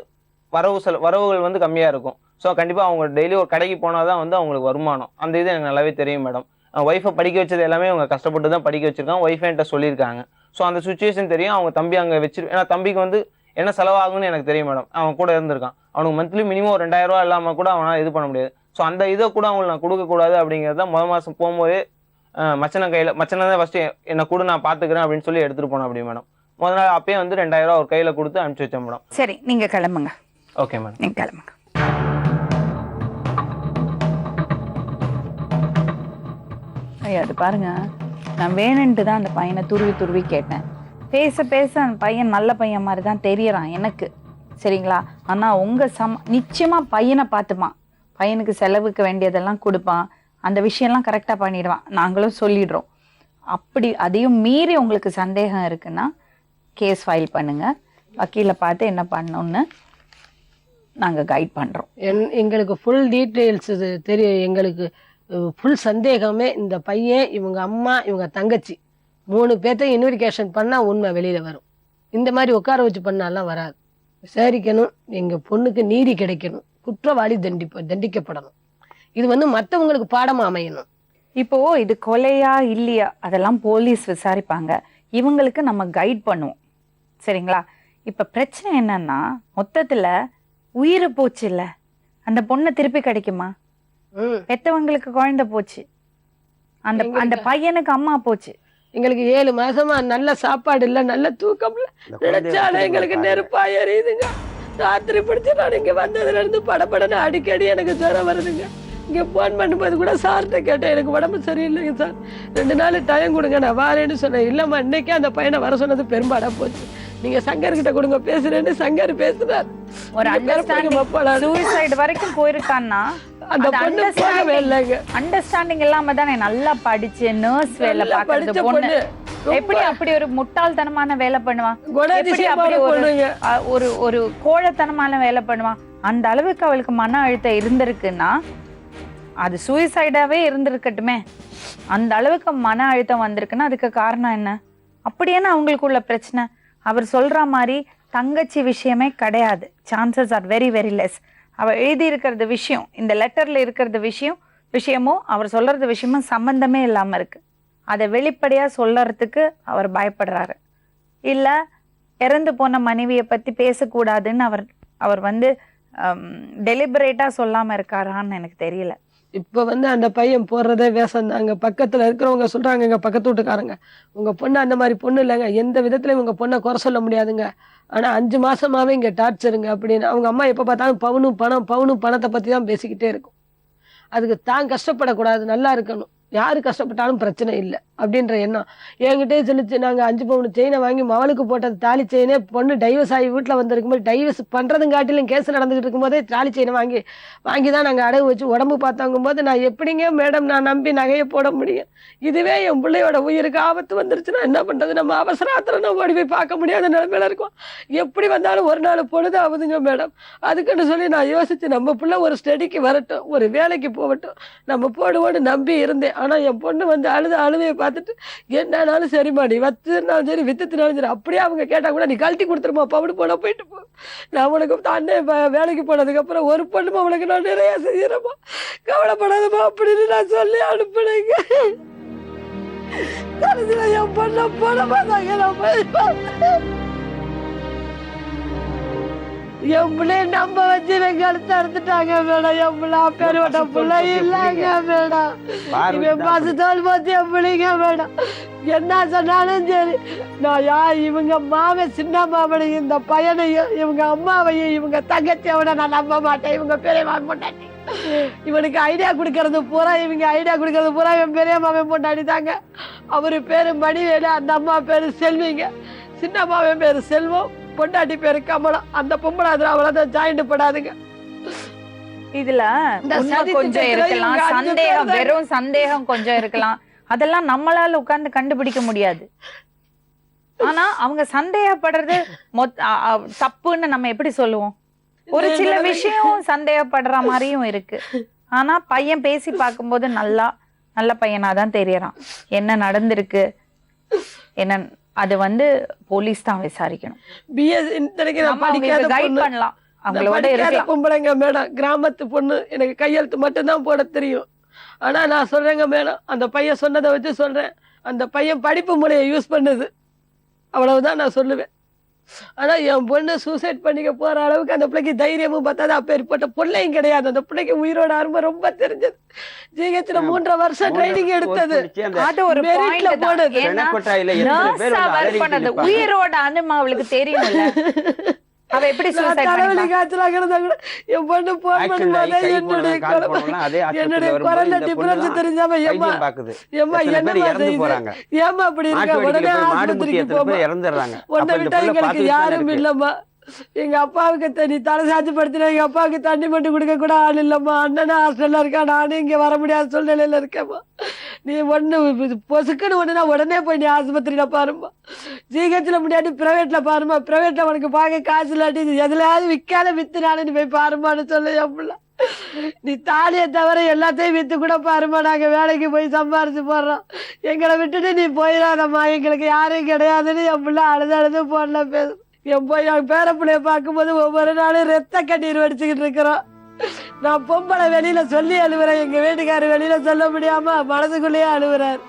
வரவுகள் வந்து கம்மியாக இருக்கும். ஸோ கண்டிப்பாக அவங்க டெய்லி ஒரு கடைக்கு போனால் தான் வந்து அவங்களுக்கு வருமானம். அந்த இது எனக்கு நல்லாவே தெரியும் மேடம். ஒய்ஃபை படிக்க வச்சது எல்லாமே அவங்க கஷ்டப்பட்டு தான் படிக்க வச்சிருக்காங்க. ஒய்ஃபை என்கிட்ட சொல்லியிருக்காங்க. ஸோ அந்த சுச்சுவேஷன் தெரியும். அவங்க தம்பி அங்கே ஏன்னா தம்பிக்கு வந்து என்ன செலவாகும்னு எனக்கு தெரியும் மேடம். அவன் கூட இருந்திருக்கான். அவனுக்கு மந்த்லி மினிமம் ஒரு 2000 ரூபா இல்லாமல் கூட அவனால் இது பண்ண முடியாது. ஸோ அந்த இதை கூட அவங்களுக்கு நான் கொடுக்கக்கூடாது அப்படிங்கிறத முதல் மாதம் போகும்போதே மச்சனை தான் ஃபஸ்ட்டு என்னை கூட நான் பார்த்துக்கிறேன் அப்படின்னு சொல்லி எடுத்துகிட்டு போனேன் அப்படி மேடம். முதல் நாள் அப்பயே வந்து 2000 ரூபா ஒரு கையில் கொடுத்து அனுப்பிச்சி வச்சேன் மேடம். சரி நீங்க கிளம்புங்க. ஓகே மேடம், நீங்க கிளம்புங்க. ஐயா அது பாருங்க, நான் வேணுன்ட்டு தான் அந்த பையனை துருவி கேட்டேன். பேச பேச அந்த பையன் நல்ல பையன் மாதிரி தான் தெரியறான் எனக்கு, சரிங்களா? ஆனா உங்க நிச்சயமா பையனை பார்த்துப்பான், பையனுக்கு செலவுக்கு வேண்டியதெல்லாம் கொடுப்பான், அந்த விஷயம்லாம் கரெக்டா பண்ணிடுவான், நாங்களும் சொல்லிடுறோம். அப்படி அதையும் மீறி உங்களுக்கு சந்தேகம் இருக்குன்னா கேஸ் ஃபைல் பண்ணுங்க, வக்கீலை பார்த்து என்ன பண்ணணும்னு நாங்க கைட் பண்றோம். எங்களுக்கு ஃபுல் டீட்டெயில்ஸ் இது தெரியும். எங்களுக்கு ஃபுல் சந்தேகமே இந்த பையன், இவங்க அம்மா, இவங்க தங்கச்சி 3 பேர்த்தையும் இன்வெஸ்டிகேஷன் பண்ணால் உண்மை வெளியில் வரும். இந்த மாதிரி உட்கார வச்சு பண்ணாலாம் வராது. விசாரிக்கணும், எங்கள் பொண்ணுக்கு நீதி கிடைக்கணும், குற்றவாளி தண்டிக்கப்படணும். இது வந்து மற்றவங்களுக்கு பாடமாக அமையணும். இப்போ இது கொலையா இல்லையா அதெல்லாம் போலீஸ் விசாரிப்பாங்க, இவங்களுக்கு நம்ம கைட் பண்ணுவோம். சரிங்களா? இப்ப பிரச்சனை என்னன்னா மொத்தத்துல உயிர் போச்சு இல்ல, அந்த பொண்ணை திருப்பி கிடைக்குமா? பெத்தவங்களுக்கு குழந்தை போச்சு, அந்த பையனுக்கு அம்மா போச்சு. எங்களுக்கு 7 மாசமா நல்ல சாப்பாடு இல்ல, நல்ல தூக்கம் இல்ல. நினைச்சாலே எங்களுக்கு நெருப்பா எரியுதுங்க. ராத்திரி பிடிச்சி நான் இங்க வந்ததுல இருந்து படபடன்னு அடிக்கடி எனக்கு ஜுரம் வருதுங்க. இங்க போன் பண்ணும்போது கூட சார்கிட்ட கேட்டேன், எனக்கு உடம்பு சரியில்லைங்க சார், 2 நாள் டைம் கொடுங்க நான் வரேன்னு சொன்னேன். இல்லம்மா இன்னைக்கே அந்த பையனை வர சொன்னது பெரும்பாடா போச்சு, நீங்க சங்கர் கிட்ட கொடுங்க பேசுறேன்னு சங்கர் பேசுறாரு. ஒரு சூசைட் வரைக்கும் போயிருக்கான்னா அந்த பொண்ணு போகவே இல்லைங்க. அண்டர்ஸ்டாண்டிங் இல்லாம தானே நல்லா படிச்சு நர்ஸ் வேலை பார்க்கறது பொண்ணு எப்படி அப்படி ஒரு முட்டாள்தனமான வேலை பண்ணுவான்? எப்படி அப்படி ஒரு கோழத்தனமான வேலை பண்ணுவான்? அந்த அளவுக்கு அவளுக்கு மன அழுத்தம் இருந்திருக்குன்னா அது சூசைடாவே இருந்திருக்கட்டுமே. அந்த அளவுக்கு மன அழுத்தம் வந்திருக்குன்னா அதுக்கு காரணம் என்ன? அப்படியேன்னா அவங்களுக்குள்ள பிரச்சனை. அவர் சொல்ற மாதிரி தங்கச்சி விஷயமே கிடையாது. Chances are very very less. அவர் எழுதி இருக்கிறது விஷயம், இந்த லெட்டர்ல இருக்கிறது விஷயமும் அவர் சொல்றது விஷயமும் சம்பந்தமே இல்லாம இருக்கு. அதை வெளிப்படையா சொல்லறதுக்கு அவர் பயப்படுறாரு. இல்ல இறந்து போன மனைவியை பத்தி பேசக்கூடாதுன்னு அவர் வந்து டெலிபரேட்டா சொல்லாம இருக்காரான்னு எனக்கு தெரியல. இப்ப அந்த பையன் போடுறதே வேஷம் தாங்க. பக்கத்துல இருக்கிறவங்க சொல்றாங்க, எங்க பக்கத்து வீட்டுக்காரங்க, உங்க பொண்ணு அந்த மாதிரி பொண்ணு இல்லைங்க, எந்த விதத்துலயும் உங்க பொண்ணை குறை சொல்ல முடியாதுங்க, ஆனா 5 மாசமாவே இங்க டார்ச்சருங்க அப்படின்னு. அவங்க அம்மா எப்ப பார்த்தாலும் பவுனும் பணத்தை பத்தி தான் பேசிக்கிட்டே இருக்கும். அதுக்கு தான் கஷ்டப்படக்கூடாது, நல்லா இருக்கணும், யாரு கஷ்டப்பட்டாலும் பிரச்சனை இல்லை அப்படின்ற எண்ணம் என்கிட்டே சொல்லிச்சு. நாங்கள் 5 பவுன் செயினை வாங்கி மவளுக்கு போட்டது தாலி செயினே, பொண்ணு டைவர்ஸ் ஆகி வீட்டில் வந்திருக்கும்போது, டைவர்ஸ் பண்ணுறதுங்காட்டிலும் கேஸ் நடந்துகிட்டு இருக்கும்போதே தாலி செயினை வாங்கி தான் நாங்கள் அடகு வச்சு உடம்பு பார்த்தாங்கும் போது, நான் எப்படிங்க மேடம் நான் நம்பி நகையை போட முடியும்? இதுவே என் பிள்ளையோட உயிருக்கு ஆபத்து வந்துருச்சுன்னா என்ன பண்ணுறது? நம்ம அவசரத்தில் ஓடி போய் பார்க்க முடியாத நிலைமையில இருக்கோம். எப்படி வந்தாலும் ஒரு நாள் பொழுது ஆகுதுங்க மேடம். அதுக்குன்னு சொல்லி நான் யோசிச்சு, நம்ம பிள்ளை ஒரு ஸ்டடிக்கு வரட்டும், ஒரு வேலைக்கு போகட்டும், நம்ம போடுவோன்னு நம்பி இருந்தேன். ஆனால் என் பொண்ணு அழுவையை பார்த்துட்டு, என்னாலும் சரிம்மா நீ வச்சுனாலும் சரி வித்துனாலும் சரி, அப்படியே அவங்க கேட்டால் கூட நீ கழட்டி கொடுத்துருமா, பவுடு போட போயிட்டு போ, நான் உனக்கு அண்ணன் வேலைக்கு போனதுக்கப்புறம் ஒரு பொண்ணுமா உனக்கு நான் நிறைய செய்யறேம்மா, கவலைப்படாதம்மா அப்படின்னு நான் சொல்லி அனுப்புனேங்க. கடைசியில் என் பொண்ணை போட மாட்டாங்க. என் பிள்ளைய நம்ப வச்சு எங்க கழுத்து அறுத்துட்டாங்க மேடம். என் பிள்ளை அப்பேற்பட்ட பிள்ளை இல்லைங்க மேடம். இவன் 10 தோல் போச்சு என் பிள்ளைங்க மேடம். என்ன சொன்னாலும் சரி, நான் இவங்க மாமன் சின்ன மாமனையும் இந்த பையனையும் இவங்க அம்மாவையும் இவங்க தங்கச்சியோட நான் நம்ப மாட்டேன். இவங்க பெரிய மாமன் பொண்டாட்டி, இவனுக்கு ஐடியா கொடுக்கறது பூரா என் பெரிய மாமன் பொண்டாட்டி தாங்க. அவரு பேரு மணிவேலு, அந்த அம்மா பேரு செல்விங்க, சின்ன மாமன் பேரு செல்வம், பொண்டாட்டி பேரு கமலம். அந்த பொம்பளை அதுல அவ்வளவுதான் ஜாயிண்ட் படாதுங்க. இதுல கொஞ்சம் இருக்கலாம் சந்தேகம், வெறும் சந்தேகம் கொஞ்சம் இருக்கலாம். அதெல்லாம் நம்மளால உட்கார்ந்து கண்டுபிடிக்க முடியாது. ஆனா அவங்க சந்தேகப்படுறது தப்புன்னு நம்ம எப்படி சொல்லுவோம்? ஒரு சில விஷயம் சந்தேகப்படுற மாதிரியும் இருக்கு. ஆனா பையன் பேசி பார்க்கும்போது நல்ல பையனாதான் தெரியறான். என்ன நடந்திருக்கு என்ன அது போலீஸ் தான் விசாரிக்கணும். கைட் பண்ணலாம். அவங்களோட பொம்பளைங்க மேடம், கிராமத்து பொண்ணு, எனக்கு கையெழுத்து மட்டும்தான் போட தெரியும். ஆனா நான் சொல்றேங்க மேடம், அந்த பையன் சொன்னதை வச்சு சொல்றேன், அந்த பையன் படிப்பு முறையை யூஸ் பண்ணுது, அவ்வளவுதான் நான் சொல்லுவேன். ஆனா என் பொண்ணு சூசைட் பண்ணிக்க போற அளவுக்கு அந்த பிள்ளைக்கு தைரியமும் பார்த்தாது. அப்பேற்பட்ட பிள்ளையும் கிடையாது. அந்த பிள்ளைக்கு உயிரோட அருமை ரொம்ப தெரிஞ்சது. ஜிஹெச்ல 3.5 வருஷம் ட்ரைனிங் எடுத்தது. அது ஒரு உயிரோட அனுமா அவளுக்கு தெரியும்ல. அவ எப்படி தலைவலி காய்ச்சலாகிறதா கூட என் பொண்ணு போன் பண்ணும்போது என்னுடைய குரல்ல டிஃபரன்ஸ் தெரிஞ்சாம ஏமா அப்படி இருக்க, உடனே ஆஸ்பத்திரிக்கு போமா, உன்னை விட்டா எங்களுக்கு யாரும் இல்லம்மா, எங்க அப்பாவுக்கு நீ தலை சாட்சி படுத்தினா எங்க அப்பாவுக்கு தண்ணி மட்டும் கொடுக்க கூட ஆள் இல்லம்மா, அண்ணனா ஹாஸ்டல்ல இருக்கா, நானும் இங்க வர முடியாத சூழ்நிலையில இருக்கேம்மா, நீ பொசுக்குன்னு ஒண்ணுனா உடனே போய் நீ ஆஸ்பத்திரியில பாருமா, ஜிஹெச்ல முடியாது பிரைவேட்ல பாருமா, பிரைவேட்ல உனக்கு பார்க்க காசு இல்லாட்டி எதுலையாவது விற்காத வித்துனாலும் நீ போய் பாருமான்னு சொல்ல என் பிள்ளை. நீ தாலியை தவிர எல்லாத்தையும் வித்து கூட பாருமா, நாங்க வேலைக்கு போய் சம்பாரிச்சு போடுறோம், எங்களை விட்டுட்டு நீ போயிடாதம்மா, எங்களுக்கு யாரும் கிடையாதுன்னு என் பிள்ளை அழுது போடல பேசு. என் பேர பிள்ளைய பார்க்கும்போது ஒவ்வொரு நாளும் ரத்த கண்ணீர் வடிச்சுக்கிட்டு இருக்கிறோம். நான் பொம்பளை வெளியில சொல்லி அழுவுறேன், எங்க வீட்டுக்காரர் வெளியில சொல்ல முடியாம மனசுக்குள்ளேயே அழுவுறாரு.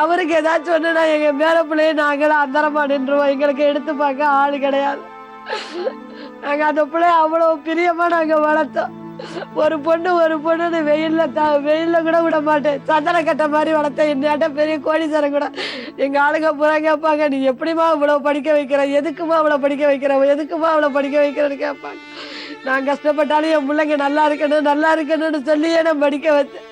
அவருக்கு ஏதாச்சும் ஒண்ணுன்னா எங்க மேல பிள்ளைய நாங்களும் அந்தரமா நின்றுவோம். எங்களுக்கு எடுத்து பார்க்க ஆளு கிடையாது. நாங்க அந்த பிள்ளைய அவ்வளவு பிரியமா நாங்க வளர்த்தோம். ஒரு பொண்ணுன்னு வெயில்ல கூட விட மாட்டேன். சந்தன கட்ட மாதிரி வளர்த்தேன். என்னட்ட பெரிய கோடீஸ்வரன் கூட எங்க ஆளுங்க பூரா கேட்பாங்க, நீ எப்படிமா இவ்வளவு படிக்க வைக்கிற, எதுக்குமா அவ்வளவு படிக்க வைக்கிற, எதுக்குமா அவ்வளவு படிக்க வைக்கிறேன்னு கேட்பாங்க. நான் கஷ்டப்பட்டாலும் என் பிள்ளைங்க நல்லா இருக்கணும்னு சொல்லியே நான் படிக்க வச்சேன்.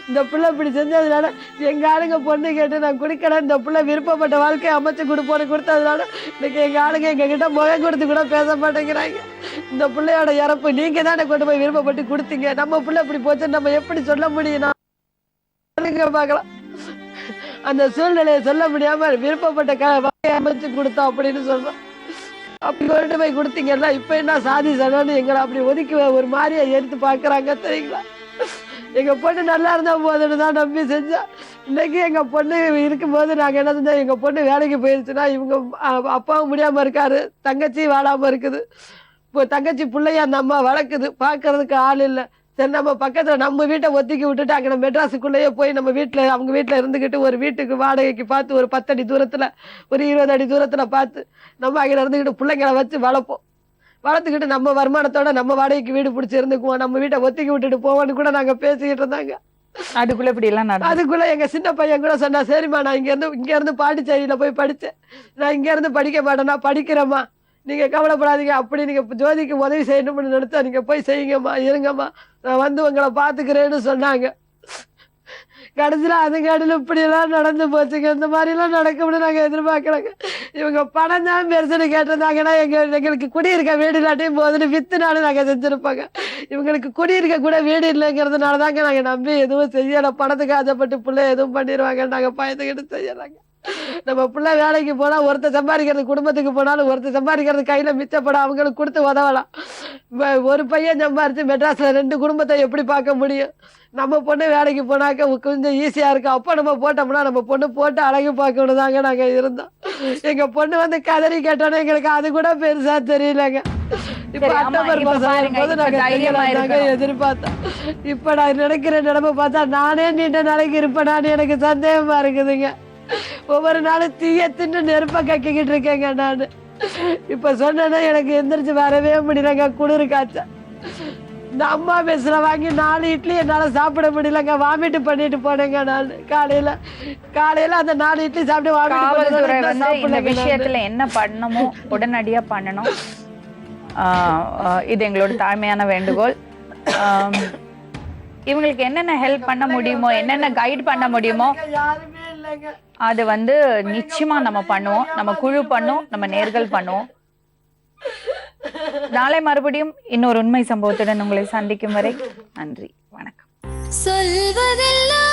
இந்த பிள்ளை இப்படி செஞ்சதுனால எங்க ஆளுங்க பொண்ணு கேட்டு நான் குடிக்கல, இந்த பிள்ளை விருப்பப்பட்ட வாழ்க்கையை அமைச்சு கொடுத்ததுனால இன்னைக்கு எங்க ஆளுங்க எங்க கிட்ட முகம் கொடுத்து கூட பேச மாட்டேங்கிறாங்க. இந்த பிள்ளையோட இறப்பு நீங்க தானே கொண்டு போய் விருப்பப்பட்டு கொடுத்தீங்க, நம்ம பிள்ளை இப்படி போச்சு நம்ம எப்படி சொல்ல முடியும்? பார்க்கலாம், அந்த சூழ்நிலையை சொல்ல முடியாம விருப்பப்பட்ட வாழ்க்கையை அமைச்சு கொடுத்தோம் அப்படின்னு சொல்றோம். அப்படி கொண்டு போய் கொடுத்தீங்கன்னா இப்ப என்ன சாதி சனம்னு எங்களை அப்படி ஒதுக்கி ஒரு மாதிரியா எடுத்து பாக்குறாங்க தெரியுங்களா? எங்க பொண்ணு நல்லா இருந்தா போதுன்னு தான் நம்பி செஞ்சா. இன்னைக்கு எங்க பொண்ணு இருக்கும்போது நாங்க என்ன செஞ்சோம், எங்க பொண்ணு வேலைக்கு போயிருச்சுன்னா இவங்க அப்பாவும் முடியாம இருக்காரு, தங்கச்சி வாழாம இருக்குது. இப்போ தங்கச்சி பிள்ளைய அந்த அம்மா வளர்க்குது, பாக்குறதுக்கு ஆள் இல்லை. சரி நம்ம பக்கத்துல நம்ம வீட்டை ஒத்திக்கி விட்டுட்டு அங்கே மெட்ராஸுக்குள்ளேயே போய் நம்ம வீட்டுல அவங்க வீட்டுல இருந்துகிட்டு ஒரு வீட்டுக்கு வாடகைக்கு பார்த்து ஒரு 10 அடி தூரத்துல ஒரு 20 அடி தூரத்துல பார்த்து நம்ம அங்கே இருந்துக்கிட்டு பிள்ளைங்களை வச்சு வளர்த்துக்கிட்டு நம்ம வருமானத்தோட நம்ம வாடகைக்கு வீடு பிடிச்சி இருந்துக்குவோம், நம்ம வீட்டை ஒத்திக்கி விட்டுட்டு போவோம்னு கூட நாங்க பேசிக்கிட்டு இருந்தாங்க. அதுக்குள்ள இப்படி எல்லாம் அதுக்குள்ள எங்க சின்ன பையன் கூட சொன்னா, சரிம்மா நான் இங்க இருந்து பாண்டிச்சேரியில போய் படிச்சேன், நான் இங்க இருந்து படிக்க மாட்டேன், நான் படிக்கிறேம்மா, நீங்க கவலைப்படாதீங்க, அப்படி நீங்க ஜோதிக்கு உதவி செய்யணும்னு நினைச்சா நீங்க போய் செய்யுங்கம்மா, இருங்கம்மா, நான் வந்து உங்களை பாத்துக்கிறேன்னு சொன்னாங்க. கடைசியில அதுக்காடியில் இப்படி எல்லாம் நடந்து போச்சுங்க. இந்த மாதிரி எல்லாம் நடக்கும்னு நாங்க எதிர்பார்க்கலங்க. இவங்க பணம் தான் பெருசுன்னு கேட்டிருந்தாங்கன்னா எங்களுக்கு குடியிருக்க வீடு இல்லாட்டையும் போதுன்னு வித்துனாலும் நாங்க செஞ்சிருப்பாங்க. இவங்களுக்கு குடியிருக்க கூட வீடு இல்லைங்கிறதுனால தாங்க நாங்க நம்பி எதுவும் செய்யலை. பணத்துக்கு ஆசைப்பட்டு பிள்ளை எதுவும் பண்ணிடுவாங்க நாங்க பயந்துக்கிட்டு செய்யலாங்க. நம்ம பிள்ளை வேலைக்கு போனா ஒருத்தர் சம்பாதிக்கிறது, குடும்பத்துக்கு போனாலும் ஒருத்தர் சம்பாதிக்கிறது கையில மிச்சப்பட அவங்களுக்கு கொடுத்து உதவலாம். ஒரு பையன் சம்பாரிச்சு மெட்ராஸ்ல 2 குடும்பத்தை எப்படி பார்க்க முடியும்? நம்ம பொண்ணு வேலைக்கு போனாக்க கொஞ்சம் ஈஸியா இருக்கு. அப்போ நம்ம போட்டோம்னா நம்ம பொண்ணு போட்டு அழகு பார்க்கணும் தாங்க நாங்க இருந்தோம். எங்க பொண்ணு வந்து கதறி கேட்டோன்னா எங்களுக்கு அது கூட பெருசா தெரியலங்க. இப்ப அக்டோபர் மாசம் போது நாங்க எதிர்பார்த்தோம். இப்ப நான் நினைக்கிற நிலைமை பார்த்தா நானே நீண்ட நாளைக்கு இருப்பேனான்னு எனக்கு சந்தேகமா இருக்குதுங்க. ஒவ்வொரு நாளும் தீய தின்னு நெருப்ப கக்கிக்கிட்டு இருக்கேங்க நானு. இப்ப சொன்னா எனக்கு எந்திரிச்சு வரவே முடியலங்க, குளிர் காய்ச்ச. இந்த அம்மா மெஸ்ல வாங்கி 4 இட்லி என்னால சாப்பிட முடியலங்க, வாமிட்டு பண்ணிட்டு போனேங்க நான். காலையில அந்த 4 இட்லி சாப்பிட்டு காவல்துறை வந்து இந்த விஷயத்துல என்ன பண்ணணுமோ உடனடியா பண்ணணும். இது எங்களோட தாழ்மையான வேண்டுகோள். இவங்களுக்கு என்னென்ன ஹெல்ப் பண்ண முடியுமோ, என்னென்ன கைட் பண்ண முடியுமோ அது வந்து நிச்சயமா நம்ம பண்ணுவோம். நம்ம குழு பண்ணுவோம், நம்ம நேர்கள் பண்ணுவோம். நாளை மறுபடியும் இன்னொரு உண்மை சம்பவத்துடன் உங்களை சந்திக்கும் வரை நன்றி, வணக்கம். சொல்வதெல்லாம்